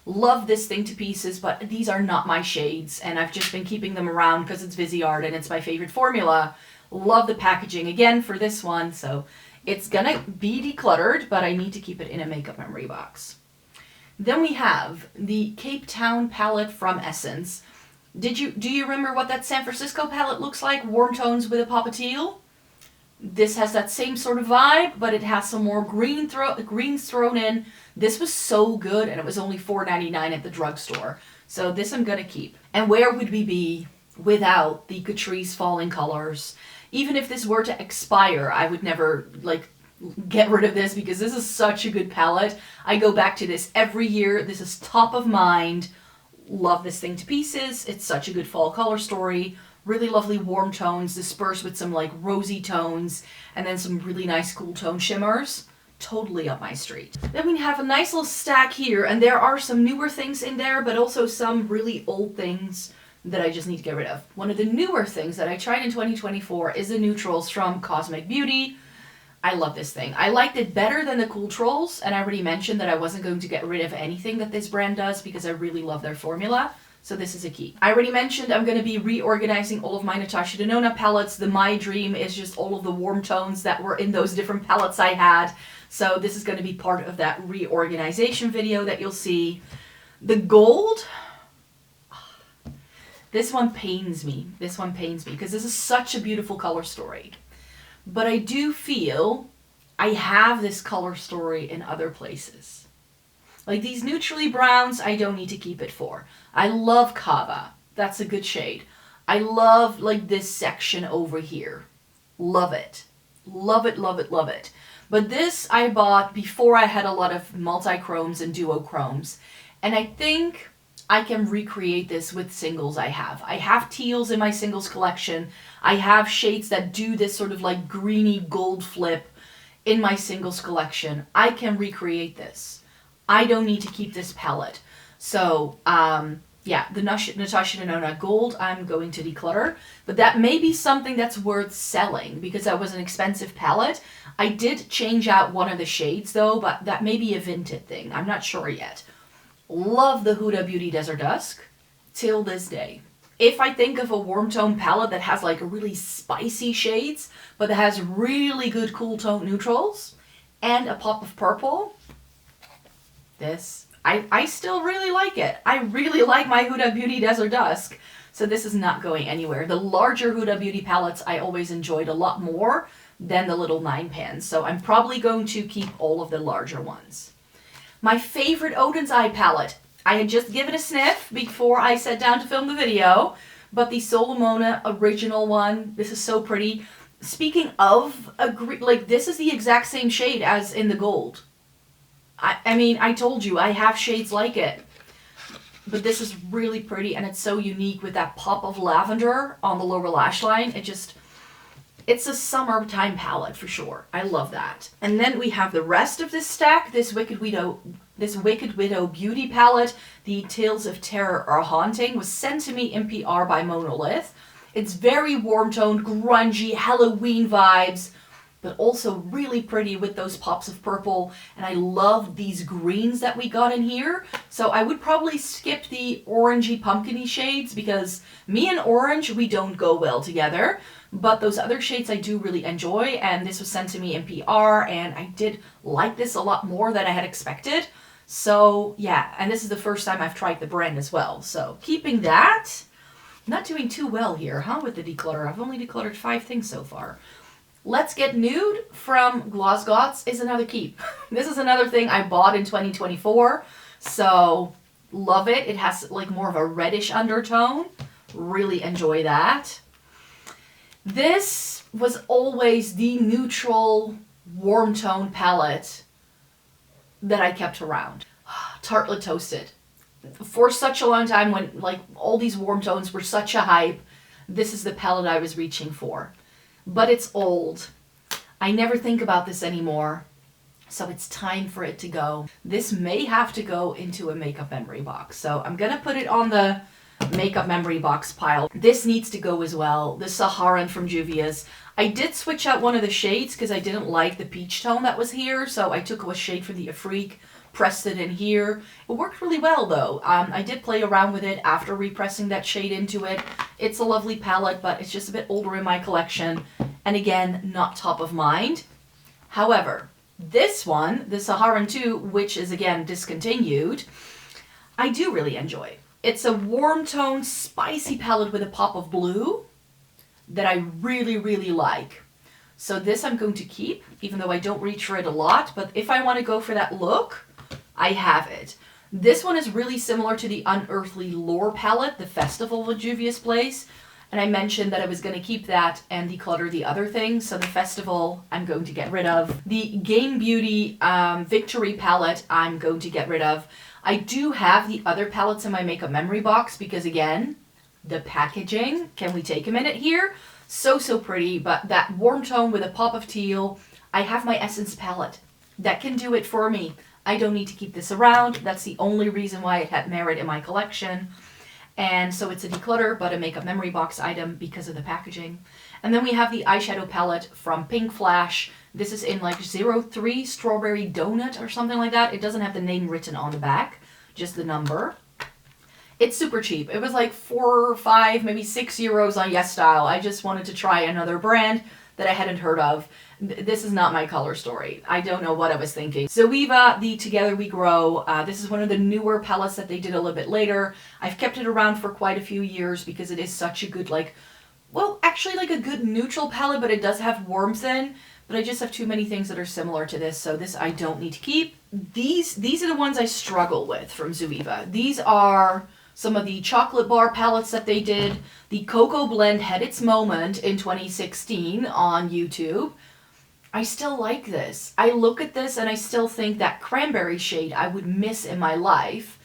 love this thing to pieces, but these are not my shades, and I've just been keeping them around because it's Viseart and it's my favorite formula. Love the packaging again for this one, so It's gonna be decluttered, but I need to keep it in a makeup memory box. Then we have the Cape Town palette from Essence. Do you remember what that San Francisco palette looks like? Warm tones with a pop of teal? This has that same sort of vibe, but it has some more greens thrown in. This was so good, and it was only $4.99 at the drugstore. So this I'm gonna keep. And where would we be without the Catrice Falling Colors? Even if this were to expire, I would never get rid of this because this is such a good palette. I go back to this every year. This is top of mind. Love this thing to pieces. It's such a good fall color story. Really lovely warm tones dispersed with some rosy tones and then some really nice cool tone shimmers. Totally up my street. Then we have a nice little stack here, and there are some newer things in there, but also some really old things that I just need to get rid of. One of the newer things that I tried in 2024 is the neutrals from Cosmic Beauty. I love this thing. I liked it better than the Cool Trolls, and I already mentioned that I wasn't going to get rid of anything that this brand does because I really love their formula. So this is a key. I already mentioned I'm going to be reorganizing all of my Natasha Denona palettes. The My Dream is just all of the warm tones that were in those different palettes I had. So this is going to be part of that reorganization video that you'll see. The gold, this one pains me. This one pains me because this is such a beautiful color story. But I do feel I have this color story in other places. Like these neutrally browns, I don't need to keep it for. I love Kava. That's a good shade. I love this section over here. Love it. Love it, love it, love it. But this I bought before I had a lot of multi-chromes and duochromes. And I think I can recreate this with singles I have. I have teals in my singles collection. I have shades that do this sort of greeny gold flip in my singles collection. I can recreate this. I don't need to keep this palette. So, yeah, the Natasha Denona Gold I'm going to declutter. But that may be something that's worth selling because that was an expensive palette. I did change out one of the shades though, but that may be a Vinted thing. I'm not sure yet. Love the Huda Beauty Desert Dusk till this day. If I think of a warm tone palette that has really spicy shades, but that has really good cool tone neutrals and a pop of purple, this, I still really like it. I really like my Huda Beauty Desert Dusk. So this is not going anywhere. The larger Huda Beauty palettes I always enjoyed a lot more than the little 9 pans. So I'm probably going to keep all of the larger ones. My favorite Odin's Eye palette. I had just given a sniff before I sat down to film the video. But the Solomona original one. This is so pretty. Speaking of, this is the exact same shade as in the gold. I mean, I told you, I have shades like it. But this is really pretty, and it's so unique with that pop of lavender on the lower lash line. It's a summertime palette for sure. I love that. And then we have the rest of this stack, this Wicked Widow Beauty palette. The Tales of Terror Are Haunting was sent to me in PR by Monolith. It's very warm-toned, grungy, Halloween vibes, but also really pretty with those pops of purple. And I love these greens that we got in here. So I would probably skip the orangey pumpkin-y shades because me and orange, we don't go well together. But those other shades I do really enjoy, and this was sent to me in PR, and I did like this a lot more than I had expected. So yeah, and this is the first time I've tried the brand as well. So keeping that, not doing too well here, huh, with the declutter. I've only decluttered 5 things so far. Let's Get Nude from Gloss Gods is another keep. This is another thing I bought in 2024, so love it. It has more of a reddish undertone. Really enjoy that. This was always the neutral warm tone palette that I kept around. Tartlet Toasted. For such a long time when all these warm tones were such a hype, this is the palette I was reaching for. But it's old. I never think about this anymore, so it's time for it to go. This may have to go into a makeup memory box, so I'm gonna put it on the makeup memory box pile. This needs to go as well. The Saharan from Juvia's. I did switch out one of the shades because I didn't like the peach tone that was here, so I took a shade from the Afrique, pressed it in here. It worked really well though. I did play around with it after repressing that shade into it. It's a lovely palette, but it's just a bit older in my collection. And again, not top of mind. However, this one, the Saharan 2, which is again discontinued, I do really enjoy. It's a warm tone, spicy palette with a pop of blue that I really, really like. So this I'm going to keep, even though I don't reach for it a lot, but if I want to go for that look, I have it. This one is really similar to the Unearthly Lore palette, the Festival of Juvia's Place. And I mentioned that I was going to keep that and declutter the other things. So the Festival I'm going to get rid of. The Game Beauty Victory palette I'm going to get rid of. I do have the other palettes in my makeup memory box because, again, the packaging. Can we take a minute here? So pretty, but that warm tone with a pop of teal. I have my Essence palette. That can do it for me. I don't need to keep this around. That's the only reason why it had merit in my collection. And so it's a declutter, but a makeup memory box item because of the packaging. And then we have the eyeshadow palette from Pink Flash. This is in like 03 Strawberry Donut or something like that. It doesn't have the name written on the back, just the number. It's super cheap. It was like 4 or 5, maybe 6 euros on YESSTYLE. I just wanted to try another brand that I hadn't heard of. This is not my color story. I don't know what I was thinking. Zoeva, the Together We Grow. This is one of the newer palettes that they did a little bit later. I've kept it around for quite a few years because it is such a good, like, well, actually like a good neutral palette, but it does have warmth in. But I just have too many things that are similar to this, so this I don't need to keep. These are the ones I struggle with from Zoeva. These are some of the chocolate bar palettes that they did. The Cocoa Blend had its moment in 2016 on YouTube. I still like this. I look at this and I still think that cranberry shade I would miss in my life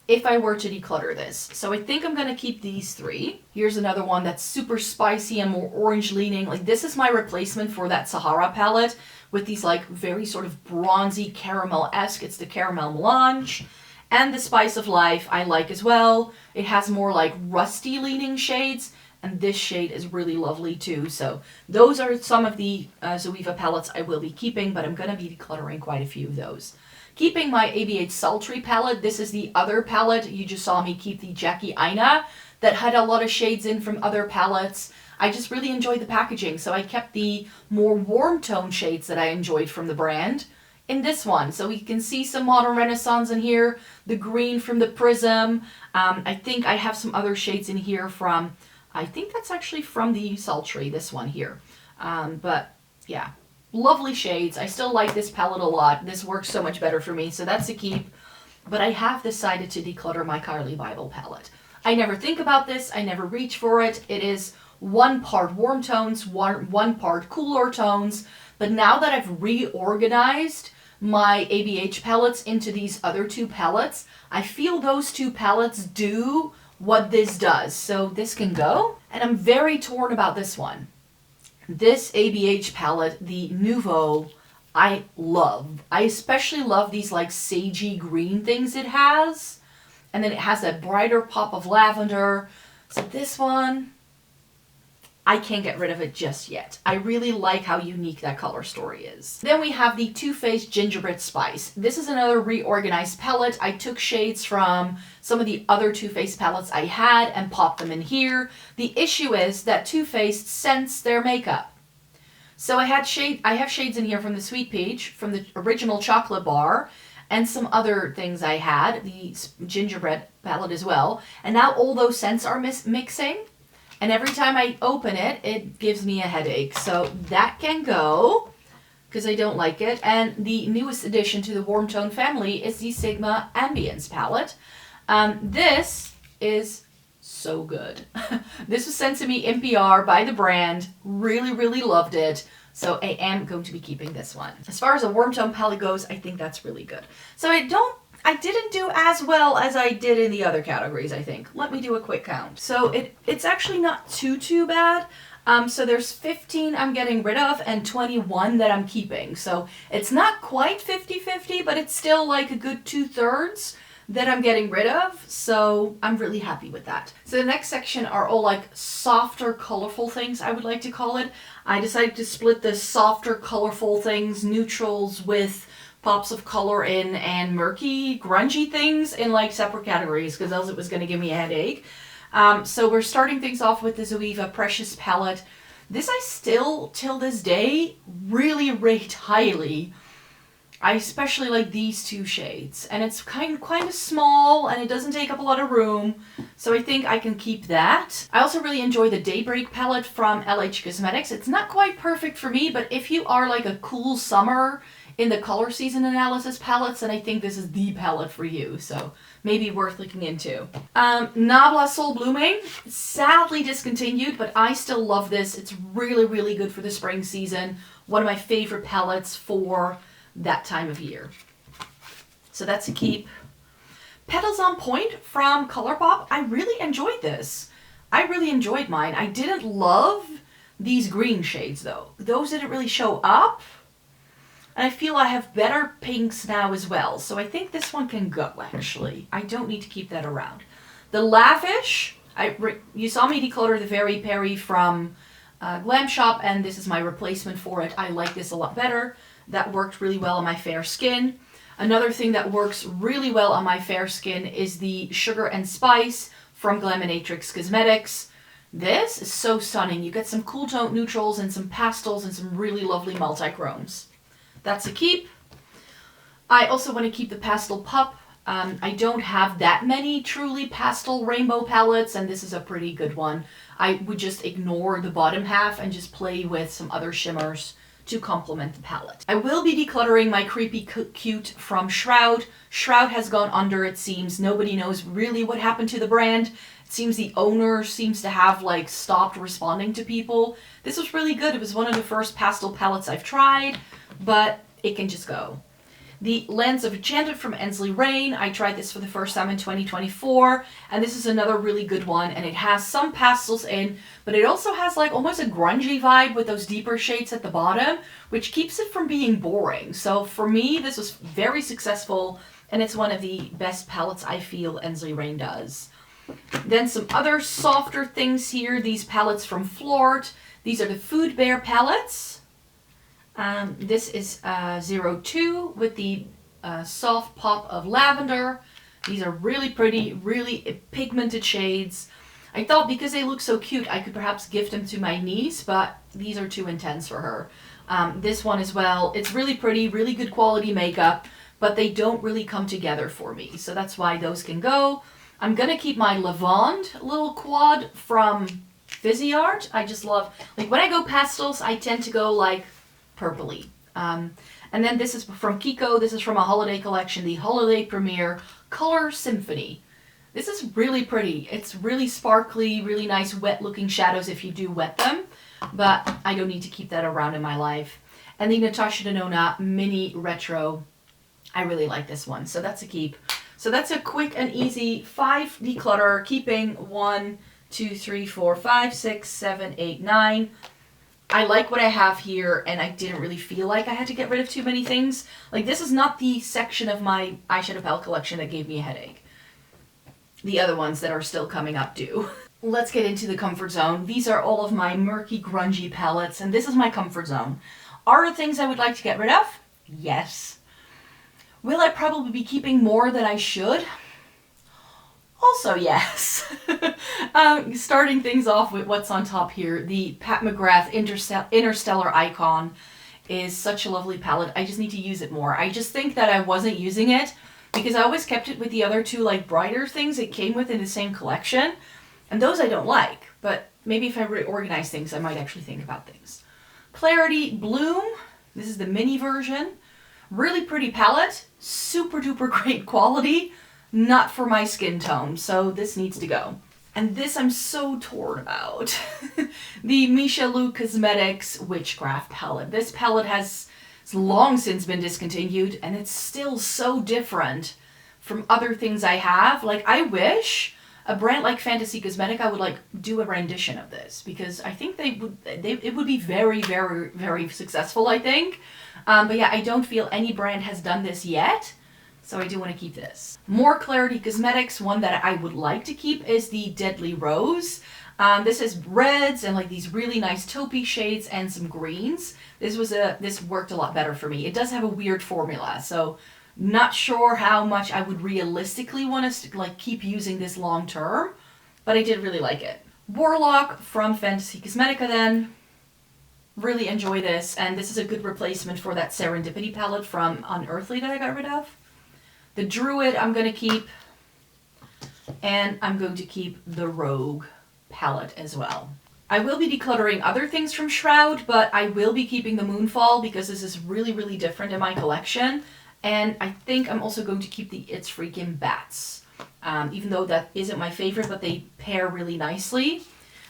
if I were to declutter this. So I think I'm going to keep these 3. Here's another one that's super spicy and more orange leaning. Like, this is my replacement for that Sahara palette with these like very sort of bronzy caramel-esque. It's the Caramel Melange. And the Spice of Life I like as well. It has more like rusty leaning shades. And this shade is really lovely too. So those are some of the Zoeva palettes I will be keeping, but I'm going to be decluttering quite a few of those. Keeping my ABH Sultry palette. This is the other palette. You just saw me keep the Jackie Aina that had a lot of shades in from other palettes. I just really enjoyed the packaging. So I kept the more warm tone shades that I enjoyed from the brand in this one. So we can see some Modern Renaissance in here. The green from the Prism. I think I have some other shades in here from... I think that's actually from the Sultry, this one here. But yeah, lovely shades. I still like this palette a lot. This works so much better for me, so that's a keep. But I have decided to declutter my Carly Bible palette. I never think about this. I never reach for it. It is 1 part warm tones, one part cooler tones. But now that I've reorganized my ABH palettes into these other 2 palettes, I feel those 2 palettes do what this does. So this can go. And I'm very torn about this one. This ABH palette, the Nouveau, I love. I especially love these like sagey green things it has. And then it has that brighter pop of lavender. So this one, I can't get rid of it just yet. I really like how unique that color story is. Then we have the Too Faced Gingerbread Spice. This is another reorganized palette. I took shades from some of the other Too Faced palettes I had and popped them in here. The issue is that Too Faced scents their makeup. So I have shades in here from the Sweet Peach, from the original chocolate bar, and some other things I had, the gingerbread palette as well. And now all those scents are mixing. And every time I open it, it gives me a headache. So that can go, because I don't like it. And the newest addition to the Warm Tone family is the Sigma Ambience palette. This is so good. This was sent to me in PR by the brand. Really, really loved it. So I am going to be keeping this one. As far as a Warm Tone palette goes, I think that's really good. So I didn't do as well as I did in the other categories, I think. Let me do a quick count. So it's actually not too bad. So there's 15 I'm getting rid of and 21 that I'm keeping. So it's not quite 50-50, but it's still like a good 2/3 that I'm getting rid of. So I'm really happy with that. So the next section are all like softer, colorful things, I would like to call it. I decided to split the softer, colorful things, neutrals with pops of color in, and murky, grungy things in like separate categories, because else it was going to give me a headache. So we're starting things off with the Zoeva Precious palette. This I still, till this day, really rate highly. I especially like these two shades, and it's kind of small, and it doesn't take up a lot of room, so I think I can keep that. I also really enjoy the Daybreak palette from LH Cosmetics. It's not quite perfect for me, but if you are like a cool summer in the color season analysis palettes, then I think this is the palette for you, so maybe worth looking into. Nabla Soul Blooming, sadly discontinued, but I still love this. It's really, really good for the spring season. One of my favorite palettes for that time of year. So that's a keep. Petals on Point from ColourPop. I really enjoyed this. I really enjoyed mine. I didn't love these green shades though. Those didn't really show up. And I feel I have better pinks now as well. So I think this one can go actually. I don't need to keep that around. The Lavish. You saw me declutter the Very Perry from Glam Shop, and this is my replacement for it. I like this a lot better. That worked really well on my fair skin. Another thing that works really well on my fair skin is the Sugar and Spice from Glaminatrix Cosmetics. This is so stunning. You get some cool tone neutrals and some pastels and some really lovely multi-chromes. That's a keep. I also want to keep the Pastel Pup. I don't have that many truly pastel rainbow palettes, and this is a pretty good one. I would just ignore the bottom half and just play with some other shimmers to complement the palette. I will be decluttering my Creepy Cute from Shroud. Shroud has gone under, it seems. Nobody knows really what happened to the brand. It seems the owner seems to have like stopped responding to people. This was really good. It was one of the first pastel palettes I've tried, but it can just go. The Lens of Enchanted from Ensley Rain. I tried this for the first time in 2024, and this is another really good one, and it has some pastels in, but it also has like almost a grungy vibe with those deeper shades at the bottom, which keeps it from being boring. So for me, this was very successful, and it's one of the best palettes I feel Ensley Rain does. Then some other softer things here. These palettes from Flort. These are the Food Bear palettes. This is 02 with the soft pop of lavender. These are really pretty, really pigmented shades. I thought because they look so cute, I could perhaps gift them to my niece, but these are too intense for her. This one as well. It's really pretty, really good quality makeup, but they don't really come together for me. So that's why those can go. I'm going to keep my Lavande little quad from Viseart. I just love, like when I go pastels, I tend to go like purpley. And then this is from Kiko. This is from a holiday collection, the Holiday Premiere Color Symphony. This is really pretty. It's really sparkly, really nice wet looking shadows if you do wet them, but I don't need to keep that around in my life. And the Natasha Denona Mini Retro. I really like this one, so that's a keep. So that's a quick and easy 5 declutter, keeping 1, 2, 3, 4, 5, 6, 7, 8, 9. I like what I have here, and I didn't really feel like I had to get rid of too many things. Like, this is not the section of my eyeshadow palette collection that gave me a headache. The other ones that are still coming up do. Let's get into the comfort zone. These are all of my Murky grungy palettes, and this is my comfort zone. Are there things I would like to get rid of? Yes. Will I probably be keeping more than I should? Also yes. Starting things off with what's on top here, the Pat McGrath Interstellar Icon is such a lovely palette. I just need to use it more. I just think that I wasn't using it because I always kept it with the other two like brighter things it came with in the same collection, and those I don't like, but maybe if I reorganize things I might actually think about things. Clarity Bloom, this is the mini version. Really pretty palette, super duper great quality, not for my skin tone, so this needs to go. And this I'm so torn about. The Michelou Cosmetics Witchcraft palette. This palette has long since been discontinued, and it's still so different from other things I have. Like, I wish a brand like Fantasy Cosmetica would like do a rendition of this, because I think it would be very, very, very successful, I think. But yeah, I don't feel any brand has done this yet, so I do want to keep this. More Clarity Cosmetics, one that I would like to keep is the Deadly Rose. This is reds and like these really nice taupey shades and some greens. This worked a lot better for me. It does have a weird formula, so not sure how much I would realistically want to like keep using this long term, but I did really like it. Warlock from Fantasy Cosmetica then. Really enjoy this, and this is a good replacement for that Serendipity palette from Unearthly that I got rid of. The Druid I'm going to keep, and I'm going to keep the Rogue palette as well. I will be decluttering other things from Shroud, but I will be keeping the Moonfall because this is really, really different in my collection. And I think I'm also going to keep the It's Freaking Bats, even though that isn't my favorite, but they pair really nicely.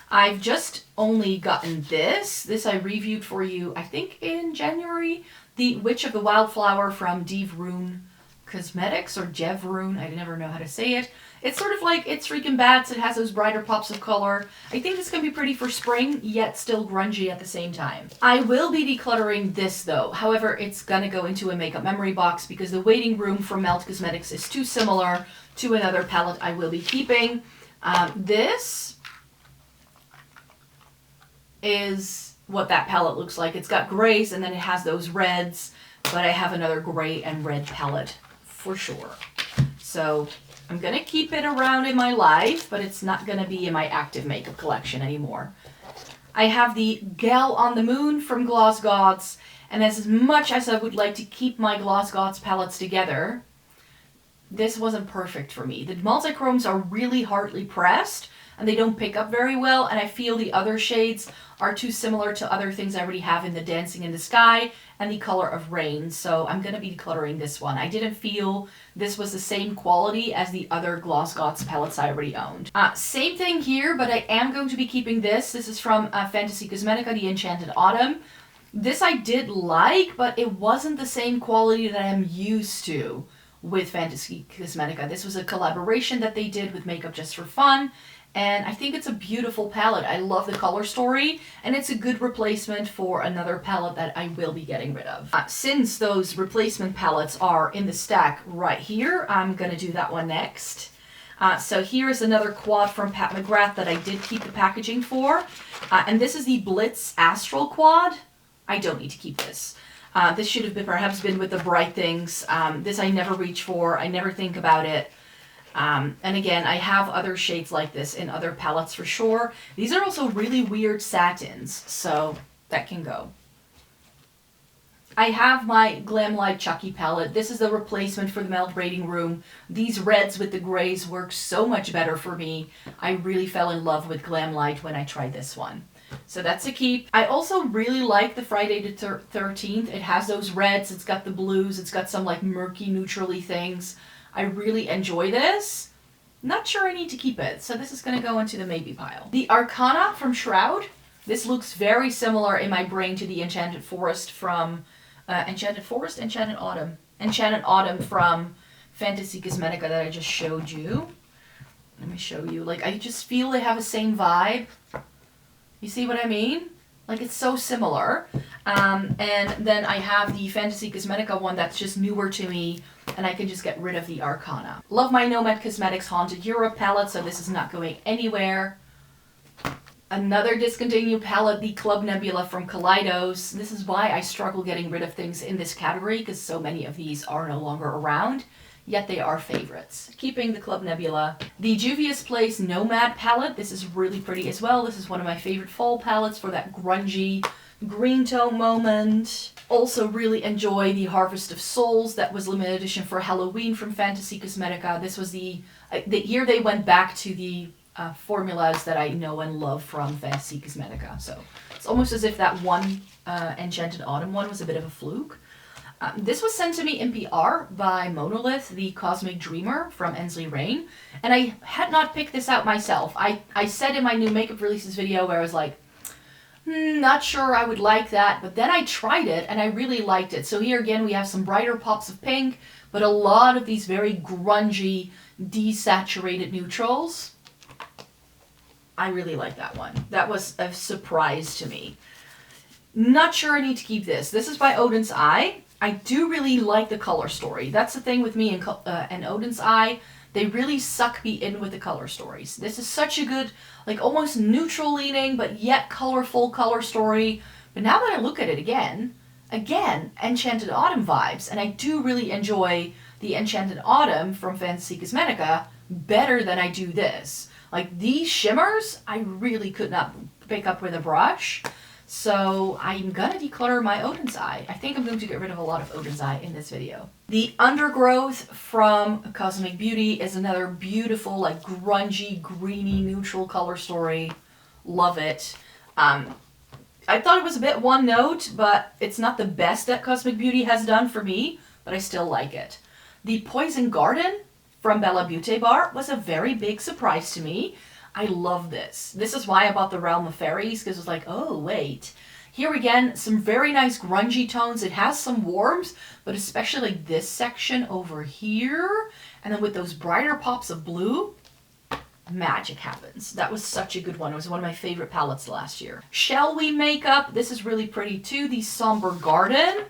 I've just only gotten this. This I reviewed for you, I think in January. The Witch of the Wildflower from Rune Cosmetics, or Rune, I never know how to say it. It's sort of like It's Freaking Bats. It has those brighter pops of color. I think it's going to be pretty for spring, yet still grungy at the same time. I will be decluttering this though. However, it's going to go into a makeup memory box because the Waiting Room from Melt Cosmetics is too similar to another palette I will be keeping. This is what that palette looks like. It's got grays and then it has those reds, but I have another gray and red palette for sure. So I'm going to keep it around in my life, but it's not going to be in my active makeup collection anymore. I have the Gal on the Moon from Gloss Gods, and as much as I would like to keep my Gloss Gods palettes together, this wasn't perfect for me. The multichromes are really hardly pressed, and they don't pick up very well, and I feel the other shades are too similar to other things I already have in the Dancing in the Sky and the Color of Rain, so I'm going to be decluttering this one. I didn't feel this was the same quality as the other Gloss Gods palettes I already owned. Same thing here, but I am going to be keeping this. This is from Fantasy Cosmetica, the Enchanted Autumn. This I did like, but it wasn't the same quality that I'm used to with Fantasy Cosmetica. This was a collaboration that they did with Makeup Just for Fun, and I think it's a beautiful palette. I love the color story, and it's a good replacement for another palette that I will be getting rid of. Since those replacement palettes are in the stack right here, I'm going to do that one next. So here's another quad from Pat McGrath that I did keep the packaging for, and this is the Blitz Astral Quad. I don't need to keep this. This should have perhaps been with the Bright Things. This I never reach for. I never think about it. And again, I have other shades like this in other palettes for sure. These are also really weird satins, so that can go. I have my Glam Light Chucky palette. This is the replacement for the Melt Waiting Room. These reds with the grays work so much better for me. I really fell in love with Glam Light when I tried this one. So that's a keep. I also really like the Friday the 13th. It has those reds, it's got the blues, it's got some like murky neutrally things. I really enjoy this. Not sure I need to keep it, so this is going to go into the maybe pile. The Arcana from Shroud. This looks very similar in my brain to the Enchanted Forest from... Enchanted Autumn. Enchanted Autumn from Fantasy Cosmetica that I just showed you. Let me show you. Like, I just feel they have the same vibe. You see what I mean? Like, it's so similar. And then I have the Fantasy Cosmetica one that's just newer to me, and I can just get rid of the Arcana. Love my Nomad Cosmetics Haunted Europe palette, so this is not going anywhere. Another discontinued palette, the Club Nebula from Kaleidos. This is why I struggle getting rid of things in this category, because so many of these are no longer around, yet they are favorites. Keeping the Club Nebula. The Juvia's Place Nomad palette. This is really pretty as well. This is one of my favorite fall palettes for that grungy green tone moment. Also really enjoy the Harvest of Souls that was limited edition for Halloween from Fantasy Cosmetica. This was the year they went back to the formulas that I know and love from Fantasy Cosmetica. So it's almost as if that one Enchanted Autumn one was a bit of a fluke. This was sent to me in PR by Monolith, the Cosmic Dreamer from Ensley Rain, and I had not picked this out myself. I said in my new makeup releases video where I was like, not sure I would like that, but then I tried it and I really liked it. So here again we have some brighter pops of pink, but a lot of these very grungy, desaturated neutrals. I really like that one. That was a surprise to me. Not sure I need to keep this. This is by Odin's Eye. I do really like the color story. That's the thing with me and Odin's Eye. They really suck me in with the color stories. This is such a good, like almost neutral leaning, but yet colorful color story. But now that I look at it again, Enchanted Autumn vibes. And I do really enjoy the Enchanted Autumn from Fantasy Cosmetica better than I do this. Like these shimmers, I really could not pick up with a brush. So I'm gonna declutter my Odin's Eye. I think I'm going to get rid of a lot of Odin's Eye in this video. The Undergrowth from Cosmic Beauty is another beautiful, like grungy, greeny, neutral color story. Love it. I thought it was a bit one note, but it's not the best that Cosmic Beauty has done for me, but I still like it. The Poison Garden from Bella Beauty Bar was a very big surprise to me. I love this. This is why I bought the Realm of Fairies, because it was like, oh, wait. Here again, some very nice grungy tones. It has some warms, but especially like this section over here, and then with those brighter pops of blue, magic happens. That was such a good one. It was one of my favorite palettes last year. Shall We Makeup. This is really pretty too. The Somber Garden.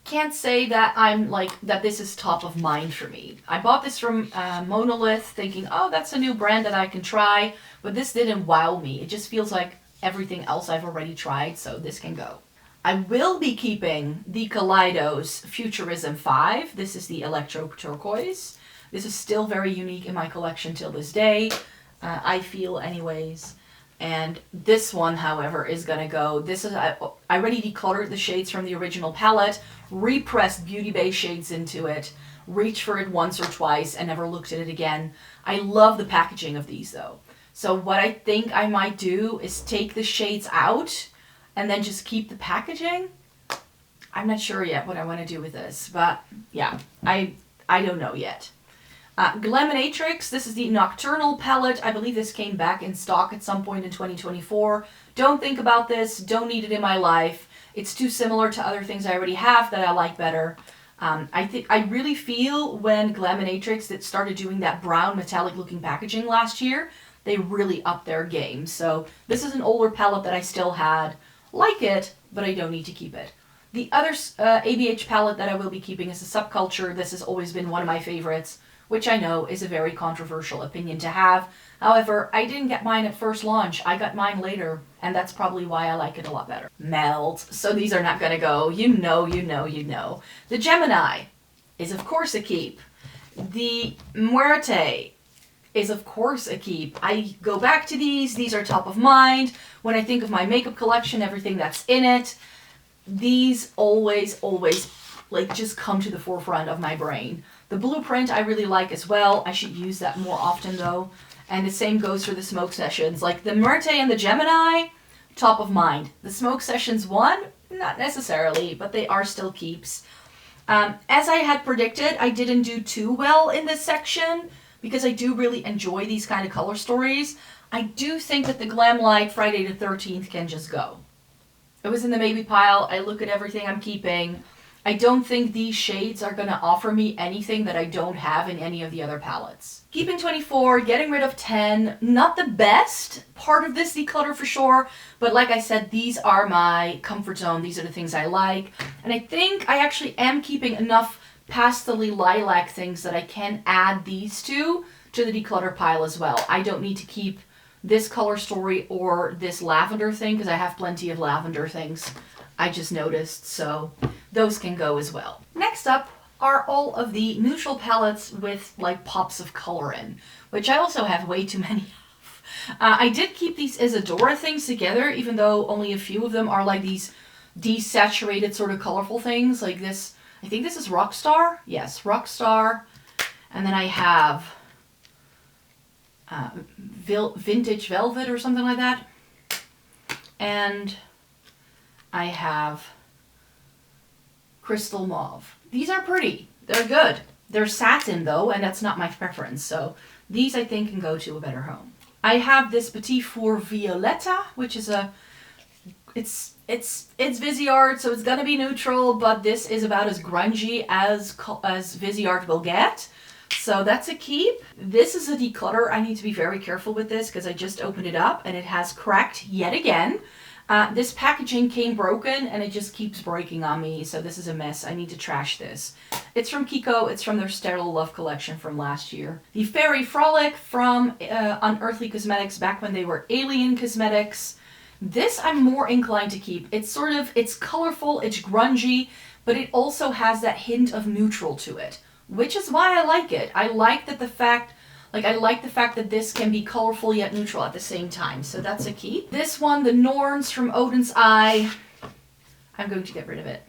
Can't say that I'm like, that this is top of mind for me. I bought this from MONOLITH thinking, oh, that's a new brand that I can try, but this didn't wow me. It just feels like everything else I've already tried, so this can go. I will be keeping the Kaleidos Futurism 5. This is the Electro Turquoise. This is still very unique in my collection till this day, I feel anyways. And this one, however, is gonna go. This is, I already decluttered the shades from the original palette, repressed Beauty Bay shades into it, reached for it once or twice, and never looked at it again. I love the packaging of these though. So what I think I might do is take the shades out and then just keep the packaging. I'm not sure yet what I want to do with this, but yeah, I don't know yet. Glaminatrix, this is the Nocturnal palette. I believe this came back in stock at some point in 2024. Don't think about this. Don't need it in my life. It's too similar to other things I already have that I like better. I really feel when Glaminatrix that started doing that brown metallic looking packaging last year, they really upped their game. So this is an older palette that I still had. Like it, but I don't need to keep it. The other ABH palette that I will be keeping is the Subculture. This has always been one of my favorites, which I know is a very controversial opinion to have. However, I didn't get mine at first launch. I got mine later, and that's probably why I like it a lot better. Melt. So these are not gonna go. You know. The Gemini is of course a keep. The Muerte is of course a keep. I go back to these. These are top of mind. When I think of my makeup collection, everything that's in it, these always like just come to the forefront of my brain. The Blueprint I really like as well. I should use that more often though. And the same goes for the Smoke Sessions. Like the Muerte and the Gemini, top of mind. The Smoke Sessions one, not necessarily, but they are still keeps. As I had predicted, I didn't do too well in this section because I do really enjoy these kind of color stories. I do think that the Glamlight Friday the 13th can just go. It was in the maybe pile. I look at everything I'm keeping. I don't think these shades are going to offer me anything that I don't have in any of the other palettes. Keeping 24, getting rid of 10. Not the best part of this declutter for sure, but like I said, these are my comfort zone. These are the things I like. And I think I actually am keeping enough pastel-y lilac things that I can add these to the declutter pile as well. I don't need to keep this color story or this lavender thing because I have plenty of lavender things I just noticed, so those can go as well. Next up are all of the neutral palettes with like pops of color in, which I also have way too many of. I did keep these Isadora things together, even though only a few of them are like these desaturated sort of colorful things like this. I think this is Rockstar. Yes, Rockstar. And then I have Vintage Velvet or something like that. And I have Crystal Mauve. These are pretty. They're good. They're satin though, and that's not my preference. So these I think can go to a better home. I have this Petit Four Violetta, which is it's Viseart, so it's gonna be neutral, but this is about as grungy as Viseart will get. So that's a keep. This is a declutter. I need to be very careful with this because I just opened it up and it has cracked yet again. This packaging came broken and it just keeps breaking on me, so this is a mess. I need to trash this. It's from Kiko. It's from their Sterile Love collection from last year. The Fairy Frolic from Unearthly Cosmetics back when they were Alien Cosmetics. This I'm more inclined to keep. It's colorful, it's grungy, but it also has that hint of neutral to it, which is why I like it. I like that the fact Like, I like the fact that this can be colorful yet neutral at the same time. So that's a key. This one, the Norns from Odin's Eye, I'm going to get rid of it.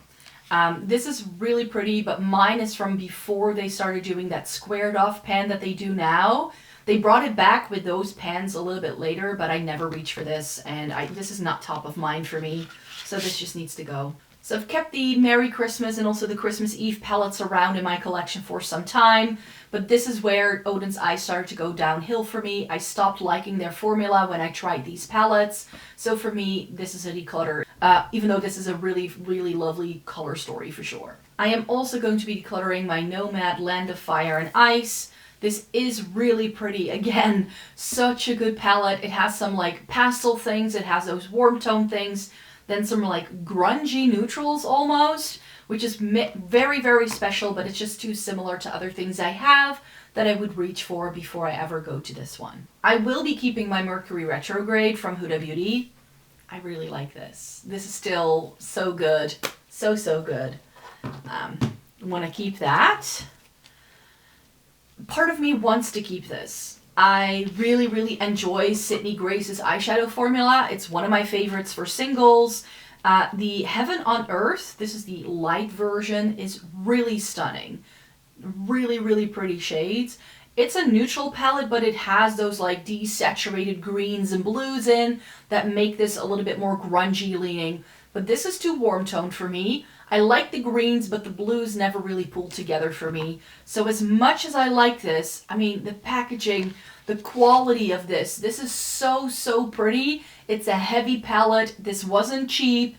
This is really pretty, but mine is from before they started doing that squared off pen that they do now. They brought it back with those pens a little bit later, but I never reach for this, and this is not top of mind for me, so this just needs to go. So I've kept the Merry Christmas and also the Christmas Eve palettes around in my collection for some time, but this is where Odin's Eye started to go downhill for me. I stopped liking their formula when I tried these palettes, so for me, this is a declutter, even though this is a really, really lovely color story for sure. I am also going to be decluttering my Nomad Land of Fire and Ice. This is really pretty. Again, such a good palette. It has some like pastel things, it has those warm tone things, then some like grungy neutrals almost, which is very, very special, but it's just too similar to other things I have that I would reach for before I ever go to this one. I will be keeping my Mercury Retrograde from Huda Beauty. I really like this. This is still so good. So, so good. I want to keep that. Part of me wants to keep this. I really, really enjoy Sydney Grace's eyeshadow formula. It's one of my favorites for singles. The Heaven on Earth, this is the light version, is really stunning. Really, really pretty shades. It's a neutral palette, but it has those like desaturated greens and blues in that make this a little bit more grungy leaning. But this is too warm toned for me. I like the greens, but the blues never really pulled together for me. So as much as I like this, I mean, the packaging, the quality of this is so, so pretty. It's a heavy palette. This wasn't cheap.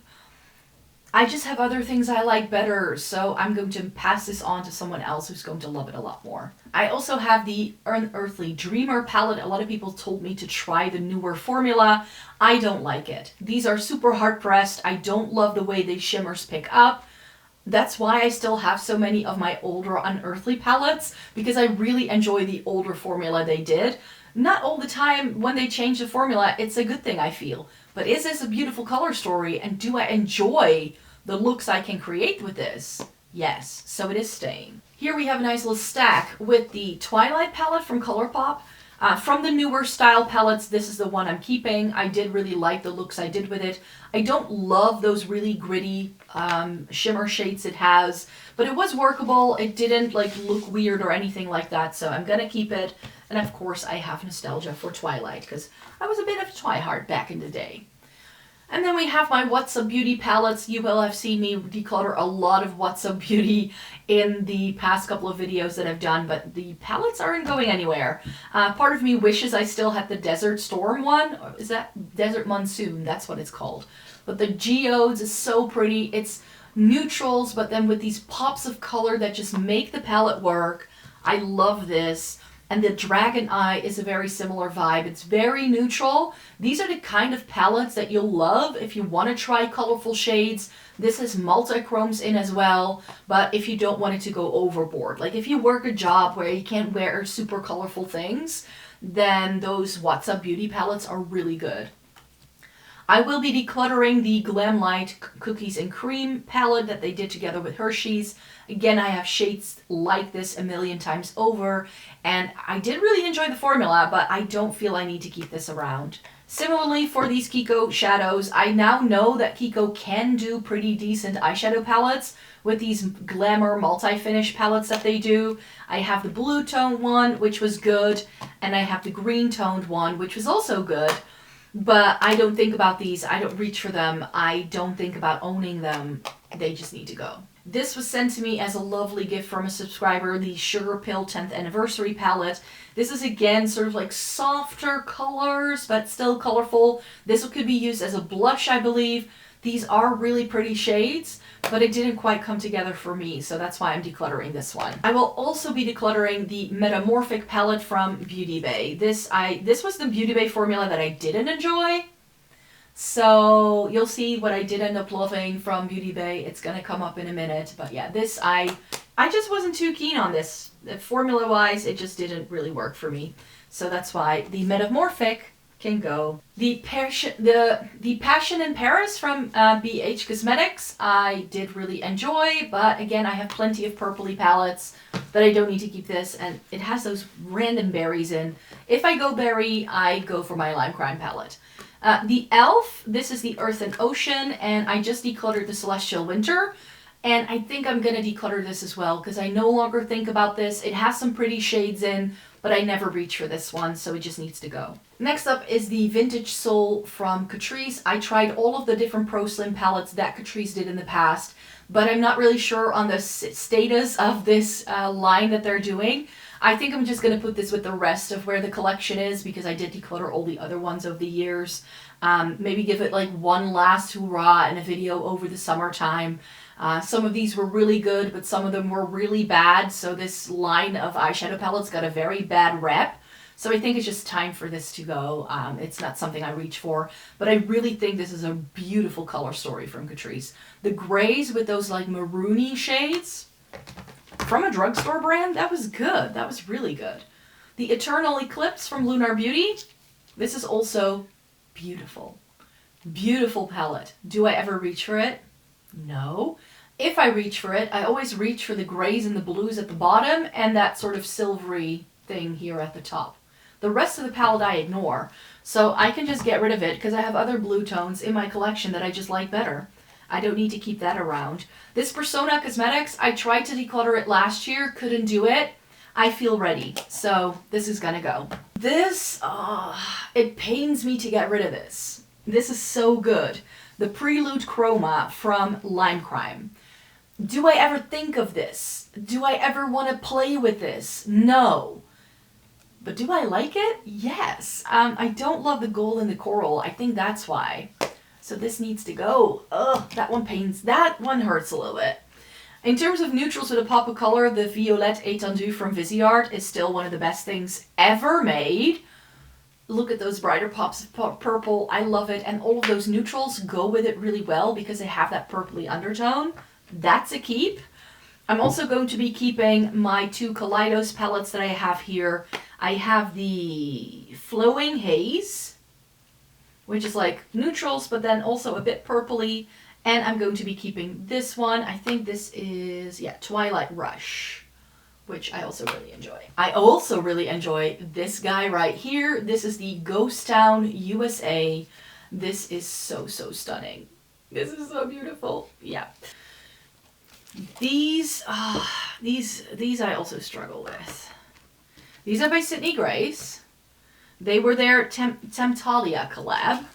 I just have other things I like better, so I'm going to pass this on to someone else who's going to love it a lot more. I also have the Unearthly Dreamer palette. A lot of people told me to try the newer formula. I don't like it. These are super hard pressed. I don't love the way the shimmers pick up. That's why I still have so many of my older Unearthly palettes, because I really enjoy the older formula they did. Not all the time when they change the formula, it's a good thing, I feel. But is this a beautiful color story, and do I enjoy the looks I can create with this? Yes, so it is staying. Here we have a nice little stack with the Twilight palette from ColourPop. From the newer style palettes, this is the one I'm keeping. I did really like the looks I did with it. I don't love those really gritty shimmer shades it has, but it was workable. It didn't like look weird or anything like that, so I'm gonna keep it. And of course, I have nostalgia for Twilight, because I was a bit of a twihard back in the day. And then we have my What's Up Beauty palettes. You will have seen me declutter a lot of What's Up Beauty in the past couple of videos that I've done, but the palettes aren't going anywhere. Part of me wishes I still had the Desert Storm one. Or is that Desert Monsoon? That's what it's called. But the Geodes is so pretty. It's neutrals, but then with these pops of color that just make the palette work. I love this. And the Dragon Eye is a very similar vibe. It's very neutral. These are the kind of palettes that you'll love if you want to try colorful shades. This has multi-chromes in as well, but if you don't want it to go overboard. Like if you work a job where you can't wear super colorful things, then those What's Up Beauty palettes are really good. I will be decluttering the Glamlight Cookies and Cream palette that they did together with Hershey's. Again, I have shades like this a million times over, and I did really enjoy the formula, but I don't feel I need to keep this around. Similarly, for these Kiko shadows, I now know that Kiko can do pretty decent eyeshadow palettes with these Glamour multi-finish palettes that they do. I have the blue toned one, which was good, and I have the green toned one, which was also good. But I don't think about these. I don't reach for them. I don't think about owning them. They just need to go. This was sent to me as a lovely gift from a subscriber, the Sugar Pill 10th Anniversary palette. This is again sort of like softer colors, but still colorful. This could be used as a blush, I believe. These are really pretty shades, but it didn't quite come together for me, so that's why I'm decluttering this one. I will also be decluttering the Metamorphic palette from Beauty Bay. This was the Beauty Bay formula that I didn't enjoy, so you'll see what I did end up loving from Beauty Bay. It's gonna come up in a minute, but yeah, this I just wasn't too keen on this. Formula-wise, it just didn't really work for me, so that's why the Metamorphic can go. The Passion in Paris from BH Cosmetics, I did really enjoy, but again, I have plenty of purpley palettes. that I don't need to keep this, and it has those random berries in. If I go berry, I go for my Lime Crime palette. The e.l.f., this is the Earth and Ocean, and I just decluttered the Celestial Winter, and I think I'm going to declutter this as well, because I no longer think about this. It has some pretty shades in, but I never reach for this one, so it just needs to go. Next up is the Vintage Soul from Catrice. I tried all of the different Pro Slim palettes that Catrice did in the past, but I'm not really sure on the status of this line that they're doing. I think I'm just going to put this with the rest of where the collection is, because I did declutter all the other ones over the years. Maybe give it like one last hurrah in a video over the summertime. Some of these were really good, but some of them were really bad, so this line of eyeshadow palettes got a very bad rep. So I think it's just time for this to go. It's not something I reach for, but I really think this is a beautiful color story from Catrice. The grays with those like maroony shades from a drugstore brand, that was good. That was really good. The Eternal Eclipse from Lunar Beauty. This is also beautiful. Beautiful palette. Do I ever reach for it? No. If I reach for it, I always reach for the grays and the blues at the bottom and that sort of silvery thing here at the top. The rest of the palette I ignore, so I can just get rid of it because I have other blue tones in my collection that I just like better. I don't need to keep that around. This Persona Cosmetics, I tried to declutter it last year, couldn't do it. I feel ready, so this is gonna go. This, it pains me to get rid of this. This is so good. The Prelude Chroma from Lime Crime. Do I ever think of this? Do I ever want to play with this? No. But do I like it? Yes. I don't love the gold and the coral. I think that's why. So this needs to go. Ugh, that one pains. That one hurts a little bit. In terms of neutrals with a pop of color, the Violette Étendue from Viseart is still one of the best things ever made. Look at those brighter pops of purple. I love it. And all of those neutrals go with it really well because they have that purpley undertone. That's a keep. I'm also going to be keeping my two Kaleidos palettes that I have here. I have the Flowing Haze, which is like neutrals, but then also a bit purpley. And I'm going to be keeping this one. I think this is, yeah, Twilight Rush, which I also really enjoy. I also really enjoy this guy right here. This is the Ghost Town USA. This is so, so stunning. This is so beautiful. Yeah. These I also struggle with. These are by Sydney Grace. They were their Temptalia collab.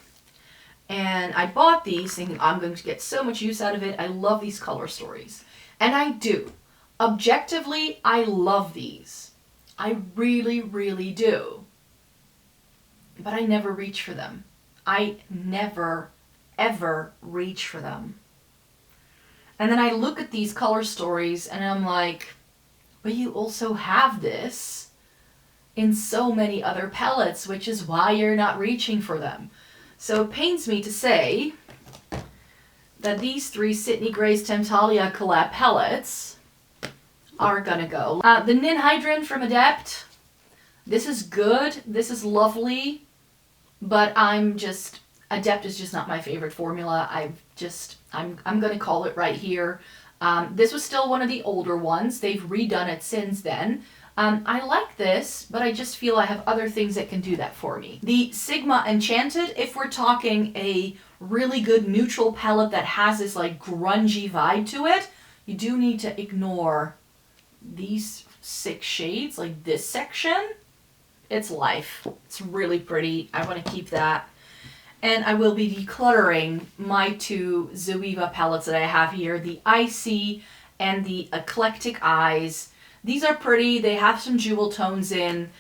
And I bought these thinking I'm going to get so much use out of it. I love these color stories. And I do. Objectively, I love these. I really, really do. But I never reach for them. I never, ever reach for them. And then I look at these color stories and I'm like, but you also have this in so many other palettes, which is why you're not reaching for them. So it pains me to say that these three Sydney Grace Temptalia collab palettes are gonna go. The Ninhydrin from Adept. This is good. This is lovely. But Adept is just not my favorite formula. I'm gonna call it right here. This was still one of the older ones. They've redone it since then. I like this, but I just feel I have other things that can do that for me. The Sigma Enchanted, if we're talking a really good neutral palette that has this like grungy vibe to it, you do need to ignore these 6 shades, like this section. It's life. It's really pretty. I want to keep that. And I will be decluttering my 2 Zoeva palettes that I have here, the Icy and the Eclectic Eyes. These are pretty. They have some jewel tones in,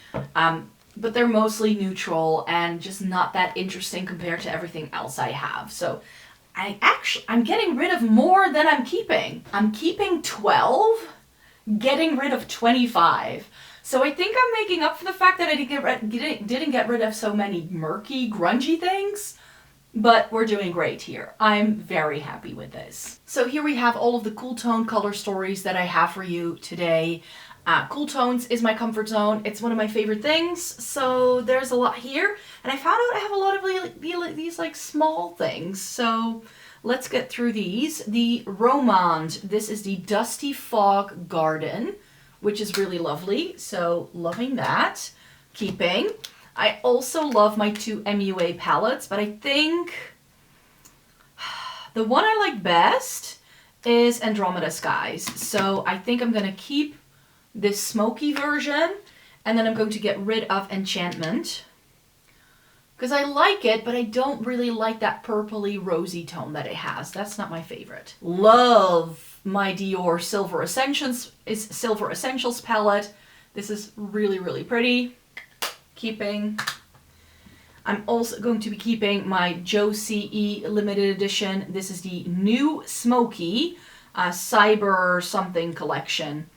but they're mostly neutral and just not that interesting compared to everything else I have. So I'm getting rid of more than I'm keeping. I'm keeping 12, getting rid of 25. So I think I'm making up for the fact that I didn't get rid of so many murky, grungy things. But we're doing great here. I'm very happy with this. So here we have all of the cool tone color stories that I have for you today. Cool tones is my comfort zone. It's one of my favorite things. So there's a lot here. And I found out I have a lot of these like small things. So let's get through these. The Romand. This is the Dusty Fog Garden, which is really lovely. So loving that. Keeping. I also love my two MUA palettes, but I think the one I like best is Andromeda Skies. So I think I'm going to keep this smoky version, and then I'm going to get rid of Enchantment. Because I like it, but I don't really like that purpley rosy tone that it has. That's not my favorite. Love my Dior Silver Essentials palette. This is really, really pretty. Keeping. I'm also going to be keeping my Josie limited edition. This is the new Smoky Cyber something collection.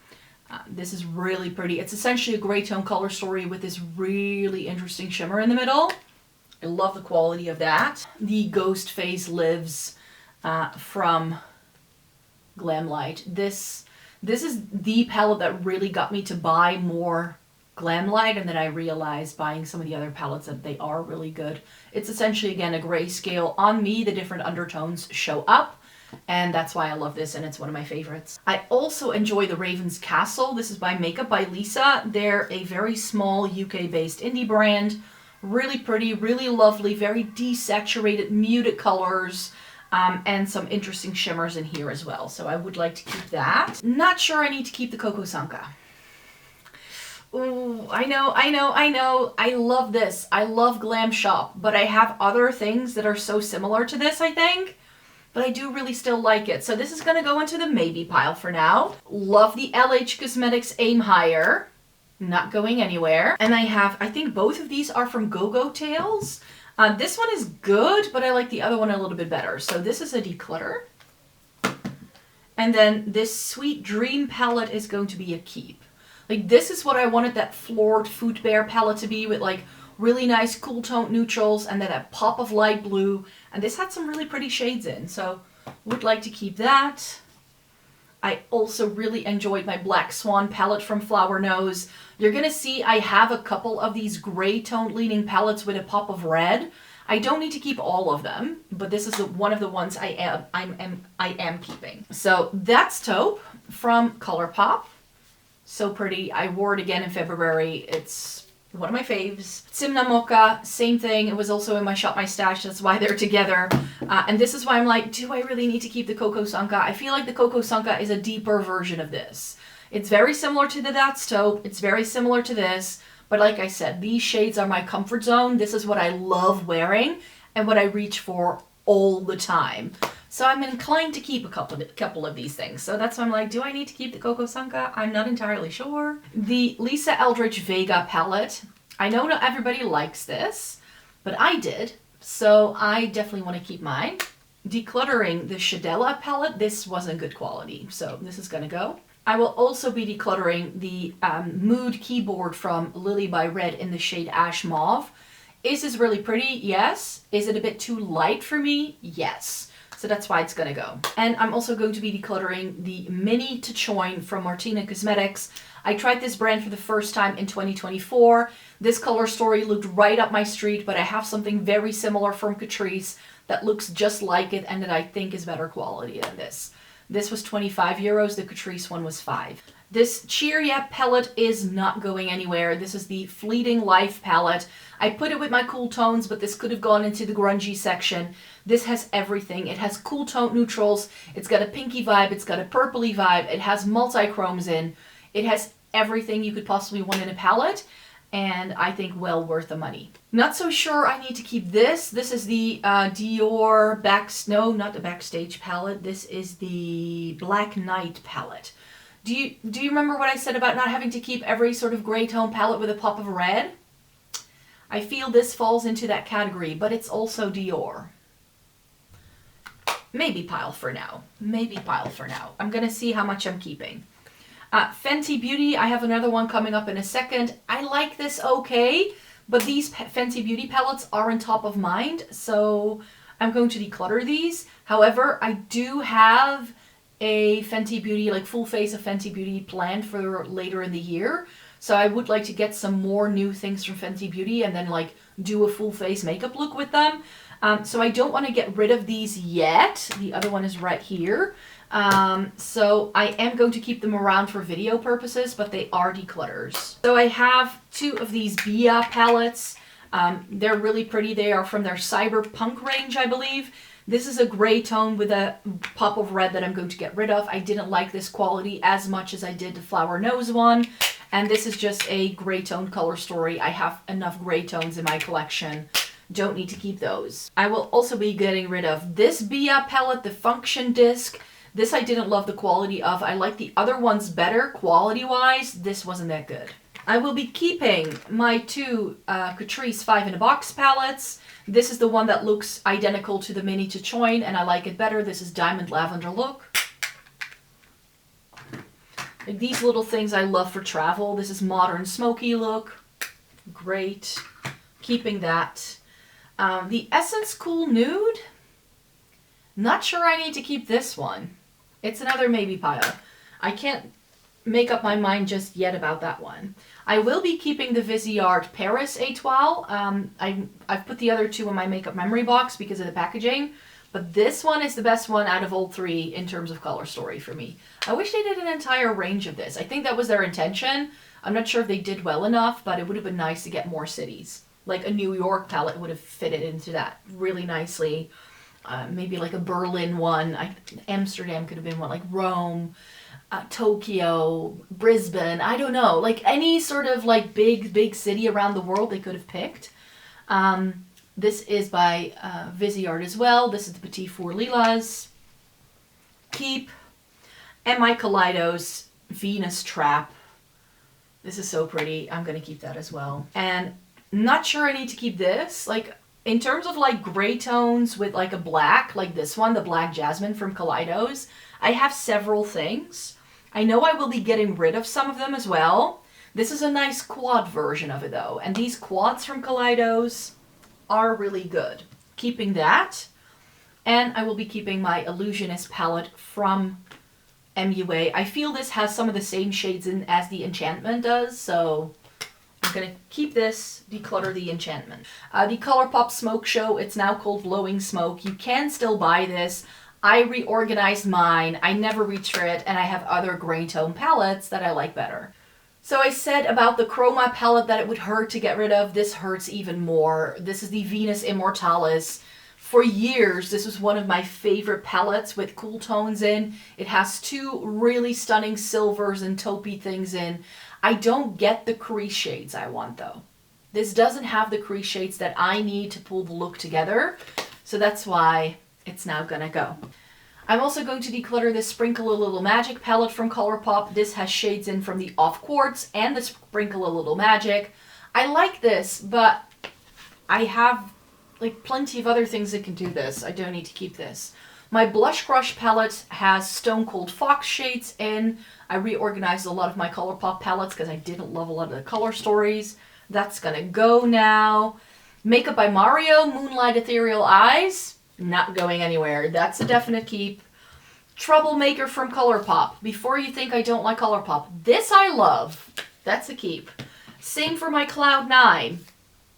This is really pretty. It's essentially a gray tone color story with this really interesting shimmer in the middle. I love the quality of that. The Ghost Phase Lives from Glamlight. This is the palette that really got me to buy more Glamlight, and then I realized buying some of the other palettes that they are really good. It's essentially, again, a grayscale. On me, the different undertones show up, and that's why I love this, and it's one of my favorites. I also enjoy the Raven's Castle. This is by Makeup by Lisa. They're a very small UK-based indie brand. Really pretty, really lovely, very desaturated, muted colors, and some interesting shimmers in here as well. So I would like to keep that. Not sure I need to keep the Coco Sanka. Ooh, I know. I love this. I love Glam Shop, but I have other things that are so similar to this, I think. But I do really still like it. So this is going to go into the maybe pile for now. Love the LH Cosmetics Aim Higher. Not going anywhere. And I think both of these are from Go-Go Tales. This one is good, but I like the other one a little bit better. So this is a Declutter. And then this Sweet Dream palette is going to be a keep. Like, this is what I wanted that floored Food Bear palette to be, with like really nice cool tone neutrals and then a pop of light blue. And this had some really pretty shades in, so would like to keep that. I also really enjoyed my Black Swan palette from Flower Nose. You're going to see I have a couple of these gray toned leaning palettes with a pop of red. I don't need to keep all of them, but this is one of the ones I am keeping. So that's Taupe from Colourpop. So pretty. I wore it again in February. It's one of my faves. Simna Mocha, same thing. It was also in my Shop My Stash. That's why they're together. And this is why I'm like, do I really need to keep the Coco Sanka? I feel like the Coco Sanka is a deeper version of this. It's very similar to the That's Taupe. It's very similar to this. But like I said, these shades are my comfort zone. This is what I love wearing and what I reach for all the time. So I'm inclined to keep a couple of these things. So that's why I'm like, do I need to keep the Coco Sanka? I'm not entirely sure. The Lisa Eldridge Vega palette. I know not everybody likes this, but I did. So I definitely want to keep mine. Decluttering the Shadella palette. This wasn't good quality, so this is going to go. I will also be decluttering the Mood keyboard from Lily by Red in the shade Ash Mauve. Is this really pretty? Yes. Is it a bit too light for me? Yes. So that's why it's going to go. And I'm also going to be decluttering the Mini Tachoin from Martina Cosmetics. I tried this brand for the first time in 2024. This color story looked right up my street, but I have something very similar from Catrice that looks just like it and that I think is better quality than this. This was 25 euros. The Catrice one was 5. This Cheer Ya palette is not going anywhere. This is the Fleeting Life palette. I put it with my cool tones, but this could have gone into the grungy section. This has everything. It has cool tone neutrals. It's got a pinky vibe. It's got a purpley vibe. It has multi-chromes in. It has everything you could possibly want in a palette. And I think well worth the money. Not so sure I need to keep this. This is the Dior not the Backstage palette. This is the Black Knight palette. Do you remember what I said about not having to keep every sort of gray tone palette with a pop of red? I feel this falls into that category, but it's also Dior. Maybe pile for now. Maybe pile for now. I'm going to see how much I'm keeping. Fenty Beauty, I have another one coming up in a second. I like this okay, but these Fenty Beauty palettes aren't top of mind, so I'm going to declutter these. However, I do have a Fenty Beauty, like full face of Fenty Beauty planned for later in the year. So I would like to get some more new things from Fenty Beauty and then like do a full face makeup look with them. So I don't want to get rid of these yet. The other one is right here. So I am going to keep them around for video purposes, but they are declutters. So I have two of these Bia palettes. They're really pretty. They are from their Cyberpunk range, I believe. This is a gray tone with a pop of red that I'm going to get rid of. I didn't like this quality as much as I did the Flower Nose one. And this is just a gray tone color story. I have enough gray tones in my collection. Don't need to keep those. I will also be getting rid of this Bia palette, the Function Disc. This I didn't love the quality of. I like the other ones better quality-wise. This wasn't that good. I will be keeping my two Catrice 5 in a Box palettes. This is the one that looks identical to the Mini to Choin, and I like it better. This is Diamond Lavender Look. Like these little things I love for travel. This is Modern Smoky Look. Great. Keeping that. The Essence Cool Nude. Not sure I need to keep this one. It's another maybe pile. I can't make up my mind just yet about that one. I will be keeping the Viseart Paris Étoile. I've put the other two in my makeup memory box because of the packaging, but this one is the best one out of all three in terms of color story for me. I wish they did an entire range of this. I think that was their intention. I'm not sure if they did well enough, but it would have been nice to get more cities. Like a New York palette would have fitted into that really nicely. Maybe like a Berlin one. Amsterdam could have been one, like Rome. Tokyo, Brisbane, I don't know, like any sort of like big city around the world they could have picked. This is by Viseart as well. This is the Petit Four Lilas. Keep. And my Kaleidos Venus Trap. This is so pretty. I'm going to keep that as well. And not sure I need to keep this. Like in terms of like gray tones with like a black, like this one, the Black Jasmine from Kaleidos, I have several things. I know I will be getting rid of some of them as well. This is a nice quad version of it though, and these quads from Kaleidos are really good. Keeping that, and I will be keeping my Illusionist palette from MUA. I feel this has some of the same shades in as the Enchantment does, so I'm going to keep this, declutter the Enchantment. The ColourPop Smoke Show, it's now called Blowing Smoke. You can still buy this. I reorganized mine, I never reached for it, and I have other gray tone palettes that I like better. So I said about the Chroma palette that it would hurt to get rid of. This hurts even more. This is the Venus Immortalis. For years, this was one of my favorite palettes with cool tones in. It has two really stunning silvers and taupey things in. I don't get the crease shades I want though. This doesn't have the crease shades that I need to pull the look together, so that's why it's now gonna go. I'm also going to declutter this Sprinkle a Little Magic palette from ColourPop. This has shades in from the Off Quartz and the Sprinkle a Little Magic. I like this, but I have like plenty of other things that can do this. I don't need to keep this. My Blush Crush palette has Stone Cold Fox shades in. I reorganized a lot of my ColourPop palettes because I didn't love a lot of the color stories. That's gonna go now. Makeup by Mario, Moonlight Ethereal Eyes. Not going anywhere. That's a definite keep. Troublemaker from ColourPop. Before you think I don't like ColourPop, this I love. That's a keep. Same for my Cloud 9.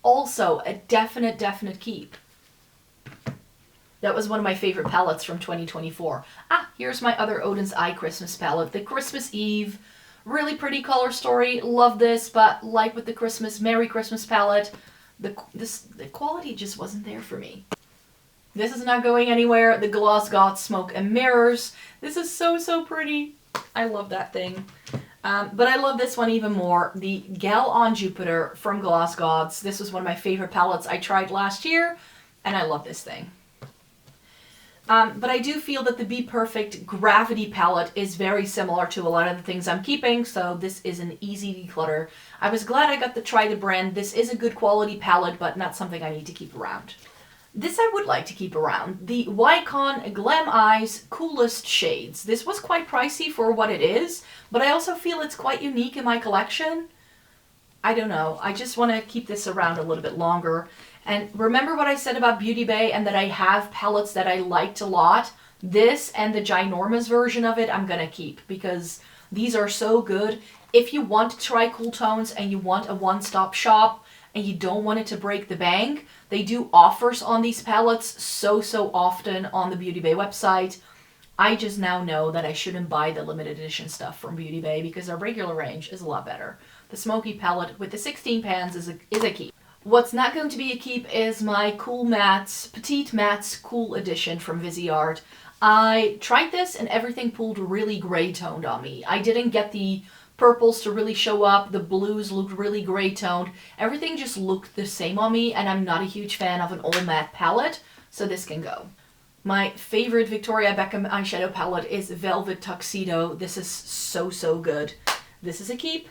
Also a definite keep. That was one of my favorite palettes from 2024. Here's my other Odin's Eye Christmas palette. The Christmas Eve. Really pretty color story. Love this, but like with the Merry Christmas palette, the quality just wasn't there for me. This is not going anywhere. The Gloss Gods Smoke and Mirrors. This is so pretty. I love that thing. But I love this one even more. The Gal on Jupiter from Gloss Gods. This was one of my favorite palettes I tried last year, and I love this thing. But I do feel that the Be Perfect Gravity palette is very similar to a lot of the things I'm keeping, so this is an easy declutter. I was glad I got to try the brand. This is a good quality palette, but not something I need to keep around. This I would like to keep around. The Wycon Glam Eyes Coolest Shades. This was quite pricey for what it is, but I also feel it's quite unique in my collection. I don't know. I just want to keep this around a little bit longer. And remember what I said about Beauty Bay and that I have palettes that I liked a lot? This and the ginormous version of it I'm going to keep because these are so good. If you want to try cool tones and you want a one-stop shop and you don't want it to break the bank, they do offers on these palettes so often on the Beauty Bay website. I just now know that I shouldn't buy the limited edition stuff from Beauty Bay because our regular range is a lot better. The Smoky palette with the 16 pans is a keep. What's not going to be a keep is my Cool Mattes, Petite Mattes Cool Edition from Viseart. I tried this and everything pulled really gray toned on me. I didn't get the purples to really show up, the blues looked really gray toned. Everything just looked the same on me, and I'm not a huge fan of an all matte palette, so this can go. My favorite Victoria Beckham eyeshadow palette is Velvet Tuxedo. This is so good. This is a keep.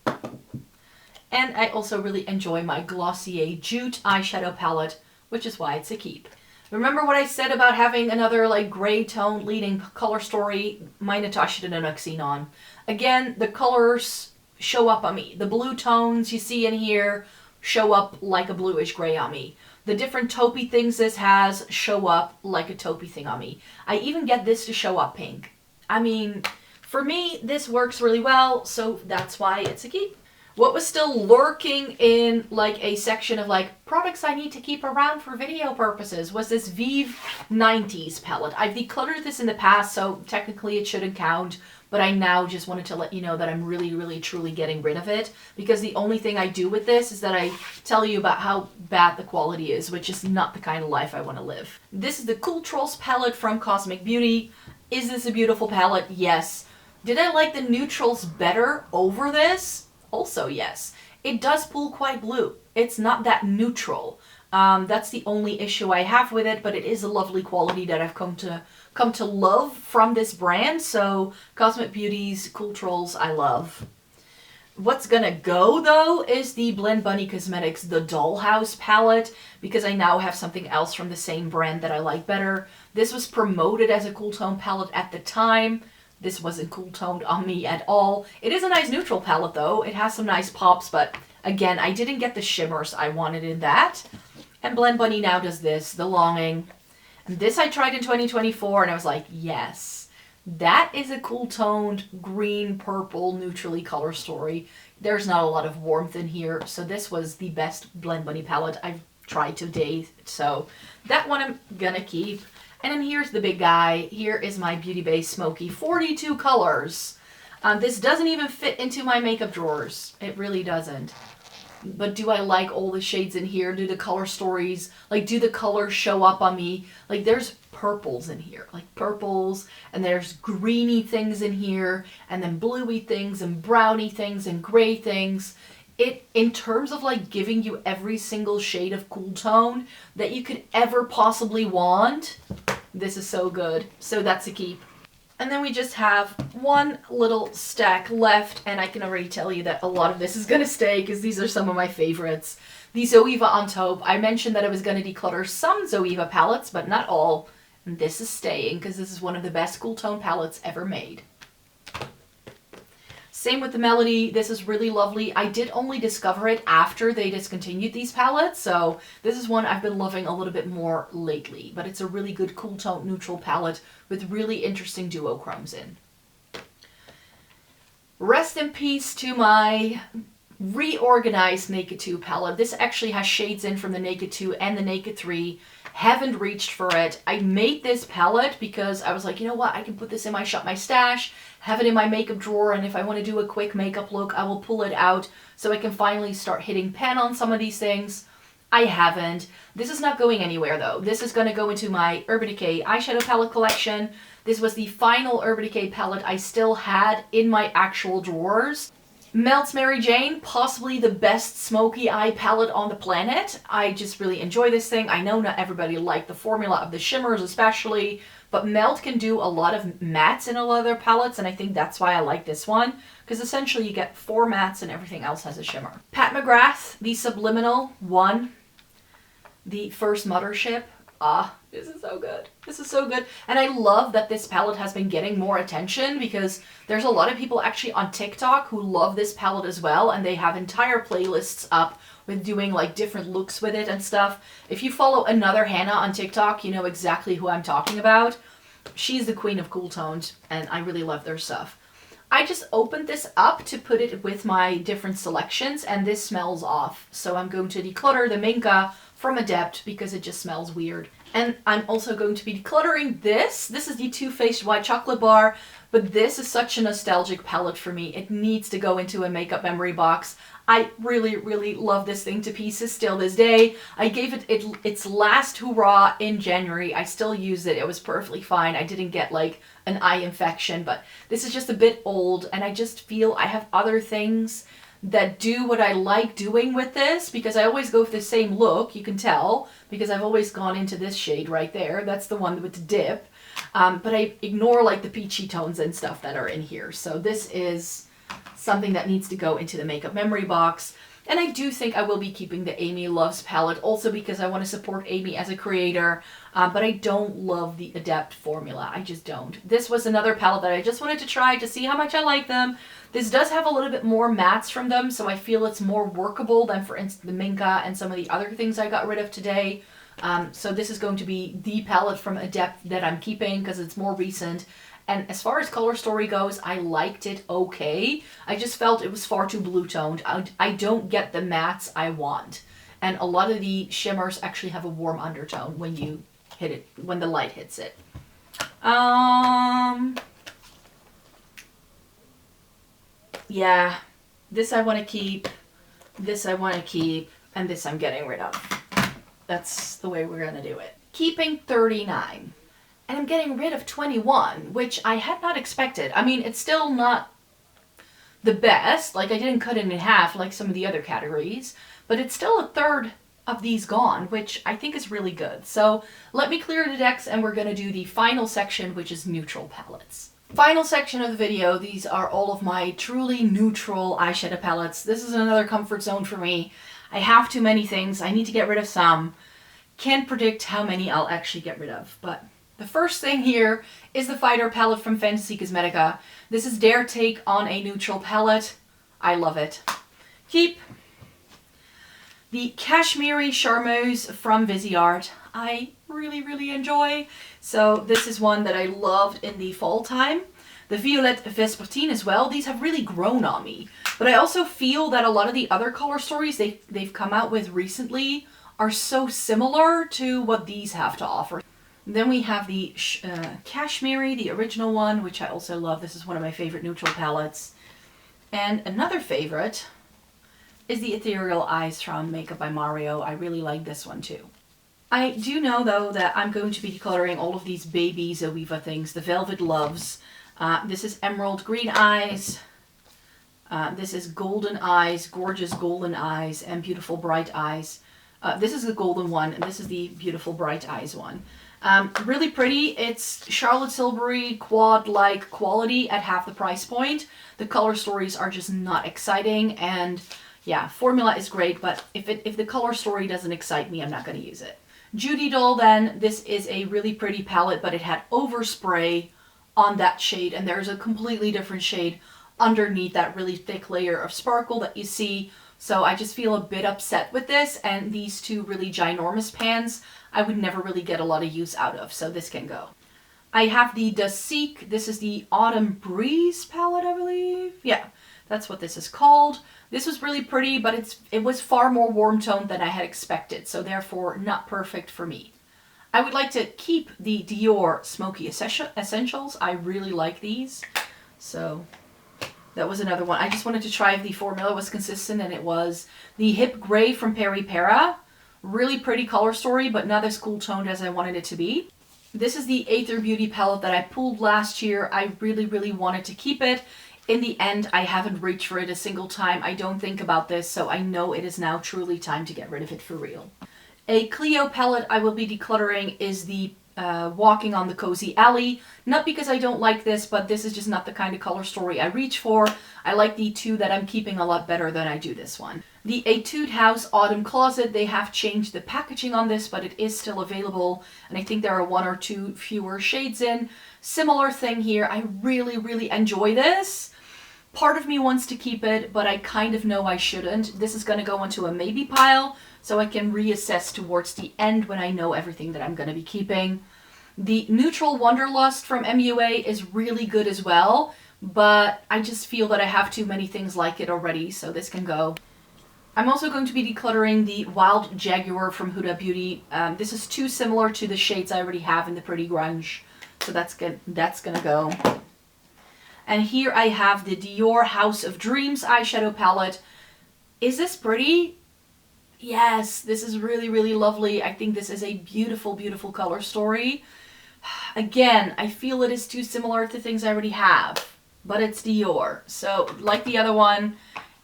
And I also really enjoy my Glossier Jute eyeshadow palette, which is why it's a keep. Remember what I said about having another like gray tone leading color story? My Natasha Denona Xenon. Again, the colors show up on me. The blue tones you see in here show up like a bluish gray on me. The different taupey things this has show up like a taupey thing on me. I even get this to show up pink. I mean, for me, this works really well, so that's why it's a keep. What was still lurking in like a section of like products I need to keep around for video purposes was this Vive 90s palette. I've decluttered this in the past, so technically it shouldn't count, but I now just wanted to let you know that I'm really truly getting rid of it, because the only thing I do with this is that I tell you about how bad the quality is, which is not the kind of life I want to live. This is the Cool Trolls palette from Cosmic Beauty. Is this a beautiful palette? Yes. Did I like the neutrals better over this? Also, yes. It does pull quite blue. It's not that neutral. That's the only issue I have with it, but it is a lovely quality that I've come to love from this brand. So Cosmic Beauty's Cool Trolls, I love. What's gonna go though is the Blend Bunny Cosmetics The Dollhouse palette, because I now have something else from the same brand that I like better. This was promoted as a cool tone palette at the time. This wasn't cool toned on me at all. It is a nice neutral palette though. It has some nice pops, but again, I didn't get the shimmers I wanted in that. And Blend Bunny now does this, The Longing. And this I tried in 2024 and I was like, yes, that is a cool toned green, purple, neutrally color story. There's not a lot of warmth in here, so this was the best Blend Bunny palette I've tried to date. So that one I'm gonna keep. And then here's the big guy. Here is my Beauty Bay Smoky 42 colors. This doesn't even fit into my makeup drawers. It really doesn't. But do I like all the shades in here? Do the color stories, like do the colors show up on me? Like there's purples in here, like purples, and there's greeny things in here, and then bluey things, and browny things, and gray things. It, in terms of like giving you every single shade of cool tone that you could ever possibly want, this is so good. So that's a keep. And then we just have one little stack left, and I can already tell you that a lot of this is gonna stay because these are some of my favorites. The Zoeva on Taupe. I mentioned that I was gonna declutter some Zoeva palettes, but not all. And this is staying because this is one of the best cool tone palettes ever made. Same with the Melody. This is really lovely. I did only discover it after they discontinued these palettes, so this is one I've been loving a little bit more lately. But it's a really good cool tone neutral palette with really interesting duochromes in. Rest in peace to my reorganized Naked 2 palette. This actually has shades in from the Naked 2 and the Naked 3. Haven't reached for it. I made this palette because I was like, you know what, I can put this in my Shop My Stash, have it in my makeup drawer, and if I want to do a quick makeup look, I will pull it out so I can finally start hitting pan on some of these things. I haven't. This is not going anywhere though. This is going to go into my Urban Decay eyeshadow palette collection. This was the final Urban Decay palette I still had in my actual drawers. Melts Mary Jane, possibly the best smoky eye palette on the planet. I just really enjoy this thing. I know not everybody liked the formula of the shimmers especially, but Melt can do a lot of mattes in a lot of their palettes, and I think that's why I like this one, because essentially you get 4 mattes and everything else has a shimmer. Pat McGrath, the Subliminal 1, the First Mothership. This is so good. This is so good. And I love that this palette has been getting more attention because there's a lot of people actually on TikTok who love this palette as well, and they have entire playlists up with doing like different looks with it and stuff. If you follow another Hannah on TikTok, you know exactly who I'm talking about. She's the queen of cool tones, and I really love their stuff. I just opened this up to put it with my different selections, and this smells off. So I'm going to declutter the Minka from Adept because it just smells weird. And I'm also going to be decluttering this. This is the Too Faced White Chocolate Bar, but this is such a nostalgic palette for me. It needs to go into a makeup memory box. I really, really love this thing to pieces still this day. I gave it its last hurrah in January. I still use it. It was perfectly fine. I didn't get like an eye infection, but this is just a bit old, and I just feel I have other things that do what I like doing with this, because I always go for the same look, you can tell, because I've always gone into this shade right there. That's the one with the dip. But I ignore like the peachy tones and stuff that are in here. So this is something that needs to go into the makeup memory box. And I do think I will be keeping the Amy Loves palette, also because I want to support Amy as a creator, but I don't love the Adept formula. I just don't. This was another palette that I just wanted to try to see how much I like them. This does have a little bit more mattes from them, so I feel it's more workable than, for instance, the Minka and some of the other things I got rid of today. So this is going to be the palette from Adept that I'm keeping because it's more recent. And as far as color story goes, I liked it okay. I just felt it was far too blue toned. I don't get the mattes I want. And a lot of the shimmers actually have a warm undertone when you hit it, when the light hits it. Yeah, this I want to keep, this I want to keep, and this I'm getting rid of. That's the way we're going to do it. Keeping 39. And I'm getting rid of 21, which I had not expected. I mean, it's still not the best. Like, I didn't cut it in half like some of the other categories, but it's still a third of these gone, which I think is really good. So let me clear the decks, and we're going to do the final section, which is neutral palettes. Final section of the video, these are all of my truly neutral eyeshadow palettes. This is another comfort zone for me. I have too many things. I need to get rid of some. Can't predict how many I'll actually get rid of, but the first thing here is the Fighter palette from Fantasy Cosmetica. This is their take on a neutral palette. I love it. Keep. The Kashmiri Charmeuse from Viseart. I really, really enjoy. So this is one that I loved in the fall time. The Violette Vespertine as well. These have really grown on me. But I also feel that a lot of the other color stories they've come out with recently are so similar to what these have to offer. Then we have the Kashmiri, the original one, which I also love. This is one of my favorite neutral palettes. And another favorite is the Ethereal Eyes from Makeup by Mario. I really like this one too. I do know though that I'm going to be decluttering all of these baby Zoeva things. The Velvet Loves. This is Emerald Green Eyes. This is Golden Eyes, Gorgeous Golden Eyes, and Beautiful Bright Eyes. This is the golden one, and this is the Beautiful Bright Eyes one. Really pretty. It's Charlotte Tilbury quad-like quality at half the price point. The color stories are just not exciting, and yeah, formula is great, but if the color story doesn't excite me, I'm not going to use it. Judy Doll then, this is a really pretty palette, but it had overspray on that shade, and there's a completely different shade underneath that really thick layer of sparkle that you see. So I just feel a bit upset with this, and these two really ginormous pans I would never really get a lot of use out of, so this can go. I have the Seek. This is the Autumn Breeze palette, I believe. Yeah, that's what this is called. This was really pretty, but it was far more warm toned than I had expected, so therefore not perfect for me. I would like to keep the Dior Smoky Essentials. I really like these, so that was another one. I just wanted to try if the formula was consistent, and it was. The Hip Gray from Peri Para. Really pretty color story, but not as cool toned as I wanted it to be. This is the Aether Beauty palette that I pulled last year. I really, really wanted to keep it. In the end, I haven't reached for it a single time. I don't think about this, so I know it is now truly time to get rid of it for real. A Clio palette I will be decluttering is the Walking on the Cozy Alley. Not because I don't like this, but this is just not the kind of color story I reach for. I like the two that I'm keeping a lot better than I do this one. The Etude House Autumn Closet, they have changed the packaging on this, but it is still available, and I think there are one or two fewer shades in. Similar thing here. I really, really enjoy this. Part of me wants to keep it, but I kind of know I shouldn't. This is going to go into a maybe pile, so I can reassess towards the end when I know everything that I'm going to be keeping. The Neutral Wanderlust from MUA is really good as well, but I just feel that I have too many things like it already, so this can go. I'm also going to be decluttering the Wild Jaguar from Huda Beauty. This is too similar to the shades I already have in the Pretty Grunge. So that's good. That's gonna go. And here I have the Dior House of Dreams eyeshadow palette. Is this pretty? Yes, this is really, really lovely. I think this is a beautiful, beautiful color story. Again, I feel it is too similar to things I already have, but it's Dior. So like the other one,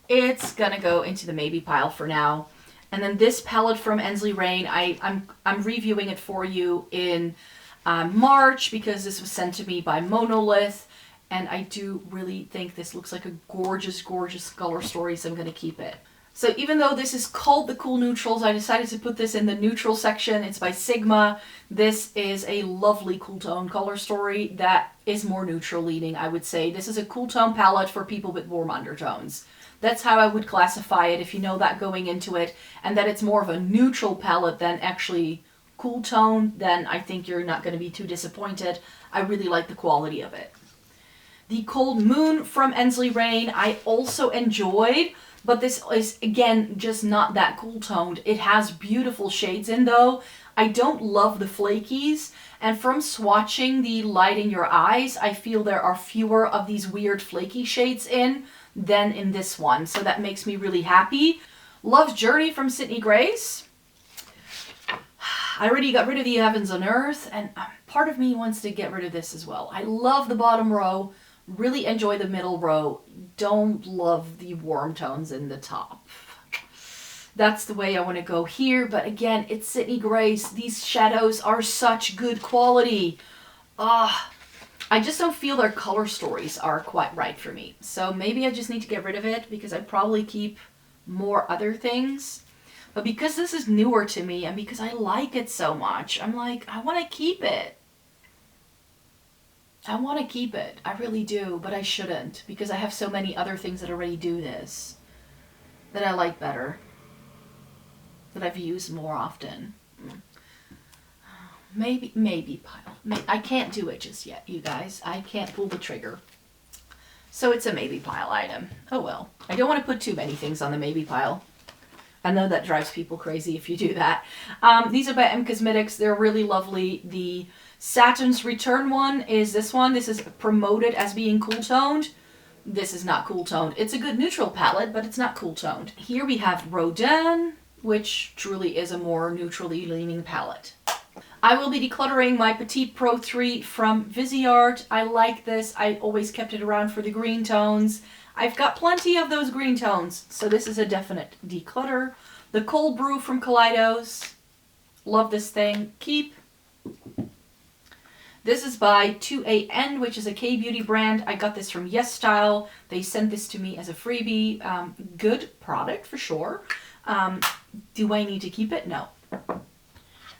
it's gonna go into the maybe pile for now. And then this palette from Ensley Rain, I'm reviewing it for you in March because this was sent to me by Monolith. And I do really think this looks like a gorgeous, gorgeous color story, so I'm gonna keep it. So even though this is called the Cool Neutrals, I decided to put this in the neutral section. It's by Sigma. This is a lovely cool tone color story that is more neutral leaning, I would say. This is a cool tone palette for people with warm undertones. That's how I would classify it if you know that going into it, and that it's more of a neutral palette than actually cool tone, then I think you're not going to be too disappointed. I really like the quality of it. The Cold Moon from Ensley Rain I also enjoyed, but this is, again, just not that cool toned. It has beautiful shades in though. I don't love the flakies, and from swatching the Light in Your Eyes, I feel there are fewer of these weird flaky shades in than in this one, so that makes me really happy. Love's Journey from Sydney Grace. I already got rid of the Heavens on Earth, and part of me wants to get rid of this as well. I love the bottom row. Really enjoy the middle row. Don't love the warm tones in the top. That's the way I want to go here. But again, it's Sydney Grace. These shadows are such good quality. I just don't feel their color stories are quite right for me. So maybe I just need to get rid of it because I probably keep more other things. But because this is newer to me and because I like it so much, I'm like, I want to keep it. I want to keep it. I really do, but I shouldn't because I have so many other things that already do this that I like better, that I've used more often. Maybe pile. I can't do it just yet, you guys. I can't pull the trigger. So it's a maybe pile item. Oh well. I don't want to put too many things on the maybe pile. I know that drives people crazy if you do that. These are by M Cosmetics. They're really lovely. The Saturn's Return one is this one. This is promoted as being cool toned. This is not cool toned. It's a good neutral palette, but it's not cool toned. Here we have Rodin, which truly is a more neutrally leaning palette. I will be decluttering my Petite Pro 3 from Viseart. I like this. I always kept it around for the green tones. I've got plenty of those green tones, so this is a definite declutter. The Cold Brew from Kaleidos. Love this thing. Keep. This is by 2AN, which is a K-beauty brand. I got this from YESSTYLE. They sent this to me as a freebie. Good product for sure. Do I need to keep it? No.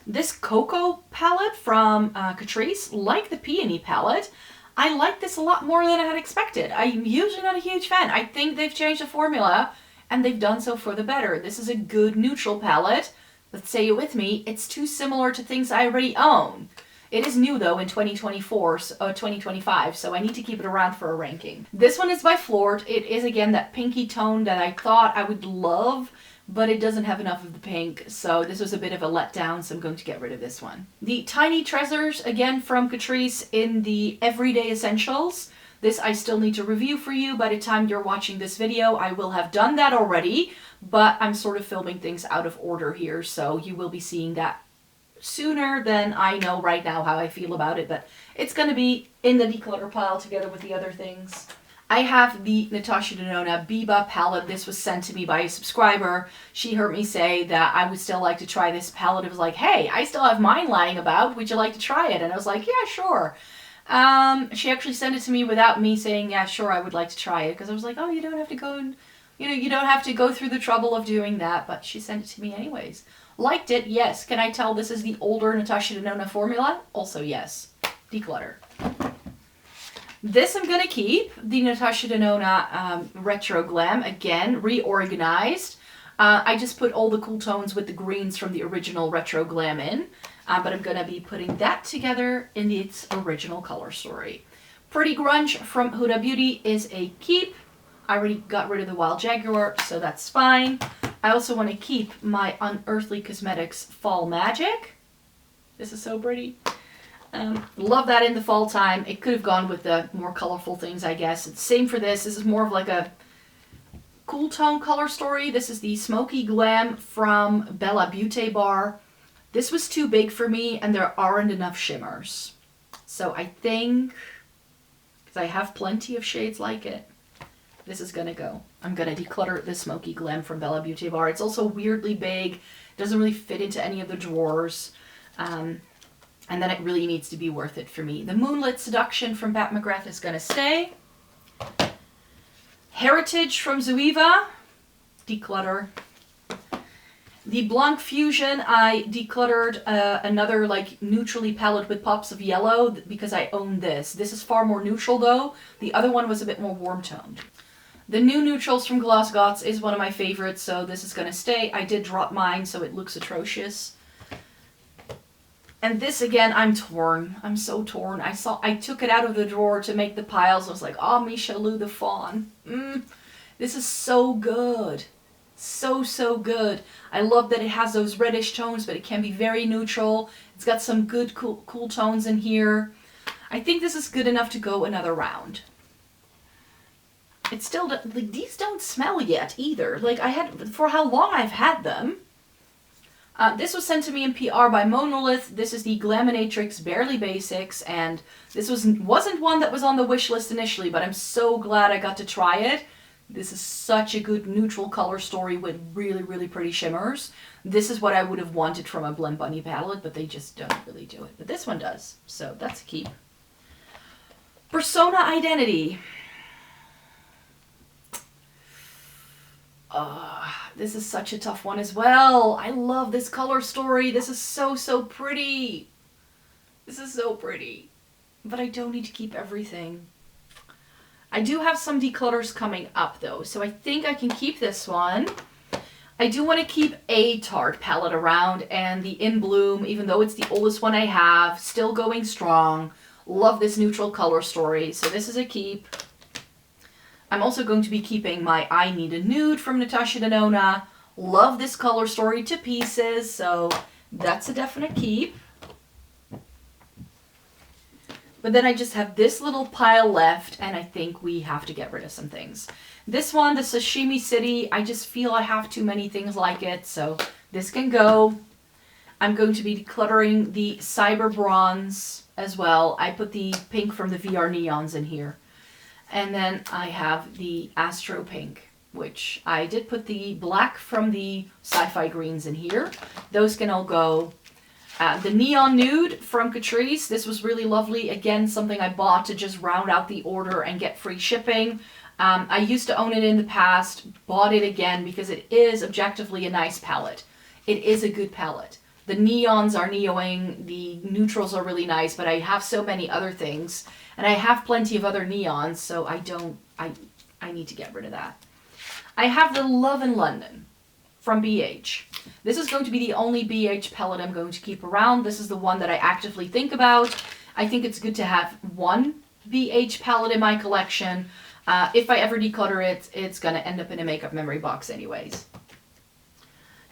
This Cocoa palette from Catrice, like the Peony palette, I like this a lot more than I had expected. I'm usually not a huge fan. I think they've changed the formula, and they've done so for the better. This is a good neutral palette. Let's say it with me. It's too similar to things I already own. It is new though in 2025, so I need to keep it around for a ranking. This one is by Flort. It is again that pinky tone that I thought I would love, but it doesn't have enough of the pink, so this was a bit of a letdown, so I'm going to get rid of this one. The Tiny Treasures, again from Catrice in the Everyday Essentials. This I still need to review for you. By the time you're watching this video, I will have done that already, but I'm sort of filming things out of order here, so you will be seeing that sooner than I know right now how I feel about it, but it's going to be in the declutter pile together with the other things. I have the Natasha Denona Biba palette. This was sent to me by a subscriber. She heard me say that I would still like to try this palette. It was like, hey, I still have mine lying about. Would you like to try it? And I was like, yeah, sure. She actually sent it to me without me saying, yeah, sure, I would like to try it. Because I was like, oh, you don't have to go and, you don't have to go through the trouble of doing that. But she sent it to me anyways. Liked it, yes. Can I tell this is the older Natasha Denona formula? Also, yes. Declutter. This I'm going to keep. The Natasha Denona Retro Glam. Again, reorganized. I just put all the cool tones with the greens from the original Retro Glam in. But I'm going to be putting that together in its original color story. Pretty Grunge from Huda Beauty is a keep. I already got rid of the Wild Jaguar, so that's fine. I also want to keep my Unearthly Cosmetics Fall Magic. This is so pretty. Love that in the fall time. It could have gone with the more colorful things, I guess. Same for this. This is more of like a cool tone color story. This is the Smoky Glam from Bella Beauté Bar. This was too big for me, and there aren't enough shimmers. So I think, because I have plenty of shades like it, this is gonna go. I'm gonna declutter the Smoky Glam from Bella Beauté Bar. It's also weirdly big. Doesn't really fit into any of the drawers. And then it really needs to be worth it for me. The Moonlit Seduction from Pat McGrath is gonna stay. Heritage from Zoeva, declutter. The Blanc Fusion, I decluttered another like neutrally palette with pops of yellow because I own this. This is far more neutral though. The other one was a bit more warm toned. The new neutrals from Gloss Gots is one of my favorites, so this is gonna stay. I did drop mine, so it looks atrocious. And this again, I'm torn. I'm so torn. I took it out of the drawer to make the piles. I was like, oh, Michelou the Fawn. This is so good. So, so good. I love that it has those reddish tones, but it can be very neutral. It's got some good, cool tones in here. I think this is good enough to go another round. It's still, like, these don't smell yet either. Like, for how long I've had them. This was sent to me in PR by Monolith. This is the Glaminatrix Barely Basics, and this wasn't one that was on the wish list initially, but I'm so glad I got to try it. This is such a good neutral color story with really, really pretty shimmers. This is what I would have wanted from a Blend Bunny palette, but they just don't really do it. But this one does, so that's a keep. Persona Identity. This is such a tough one as well. I love this color story. This is so, so pretty. This is so pretty. But I don't need to keep everything. I do have some declutters coming up though, so I think I can keep this one. I do want to keep a Tarte palette around, and the In Bloom, even though it's the oldest one I have, still going strong. Love this neutral color story, so this is a keep. I'm also going to be keeping my I Need a Nude from Natasha Denona. Love this color story to pieces, so that's a definite keep. But then I just have this little pile left, and I think we have to get rid of some things. This one, the Sashimi City, I just feel I have too many things like it, so this can go. I'm going to be decluttering the Cyber Bronze as well. I put the pink from the VR Neons in here. And then I have the Astro Pink, which I did put the black from the Sci-Fi Greens in here. Those can all go. The Neon Nude from Catrice. This was really lovely. Again, something I bought to just round out the order and get free shipping. I used to own it in the past, bought it again because it is objectively a nice palette. It is a good palette. The neons are neoing, the neutrals are really nice, but I have so many other things. And I have plenty of other neons, so I need to get rid of that. I have the Love in London from BH. This is going to be the only BH palette I'm going to keep around. This is the one that I actively think about. I think it's good to have one BH palette in my collection. If I ever declutter it, it's going to end up in a makeup memory box anyways.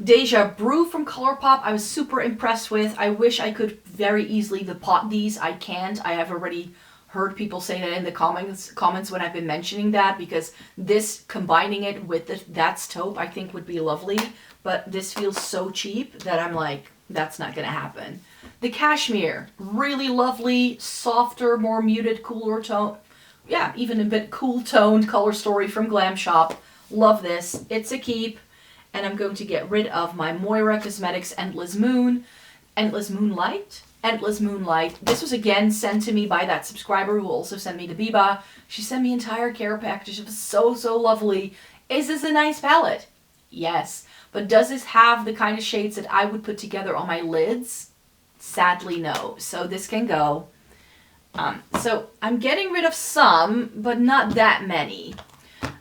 Deja Brew from ColourPop, I was super impressed with. I wish I could very easily pot these. I can't. I have already heard people say that in the comments when I've been mentioning that, because this, combining it with That's Taupe, I think would be lovely. But this feels so cheap that I'm like, that's not going to happen. The Cashmere, really lovely, softer, more muted, cooler tone. Yeah, even a bit cool toned color story from Glam Shop. Love this. It's a keep. And I'm going to get rid of my Moira Cosmetics Endless Moonlight. This was again sent to me by that subscriber who also sent me the Biba. She sent me an entire care package. It was so, so lovely. Is this a nice palette? Yes. But does this have the kind of shades that I would put together on my lids? Sadly, no. So this can go. So I'm getting rid of some, but not that many.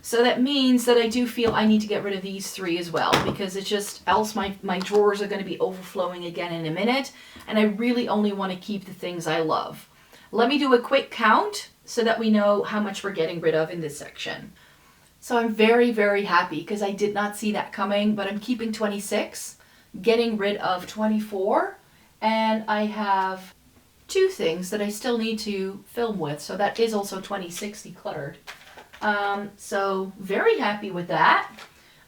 So that means that I do feel I need to get rid of these three as well, because it's just, else my drawers are going to be overflowing again in a minute, and I really only want to keep the things I love. Let me do a quick count so that we know how much we're getting rid of in this section. So I'm very, very happy because I did not see that coming, but I'm keeping 26, getting rid of 24, and I have 2 things that I still need to film with, so that is also 26 decluttered. So very happy with that.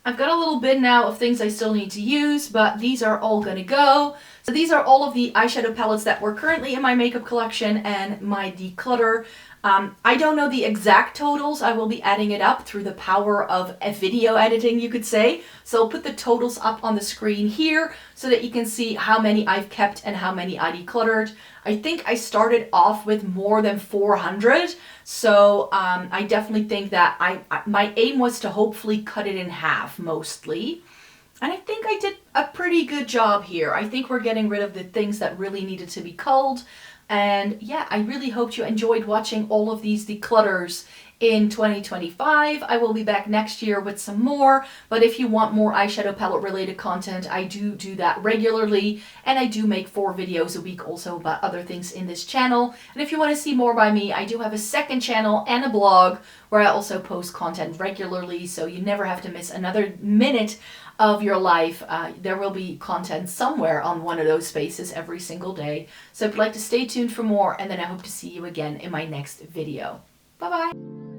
I've got a little bin now of things I still need to use, but these are all gonna go. So these are all of the eyeshadow palettes that were currently in my makeup collection and my declutter. I don't know the exact totals. I will be adding it up through the power of a video editing, you could say. So I'll put the totals up on the screen here so that you can see how many I've kept and how many I decluttered. I think I started off with more than 400. So I definitely think that my aim was to hopefully cut it in half mostly. And I think I did a pretty good job here. I think we're getting rid of the things that really needed to be culled. And yeah, I really hope you enjoyed watching all of these declutters in 2025. I will be back next year with some more, but if you want more eyeshadow palette related content, I do that regularly, and I do make 4 videos a week also about other things in this channel. And if you want to see more by me, I do have a second channel and a blog where I also post content regularly, so you never have to miss another minute of your life. There will be content somewhere on one of those spaces every single day. So if you'd like to stay tuned for more, and then I hope to see you again in my next video. Bye bye.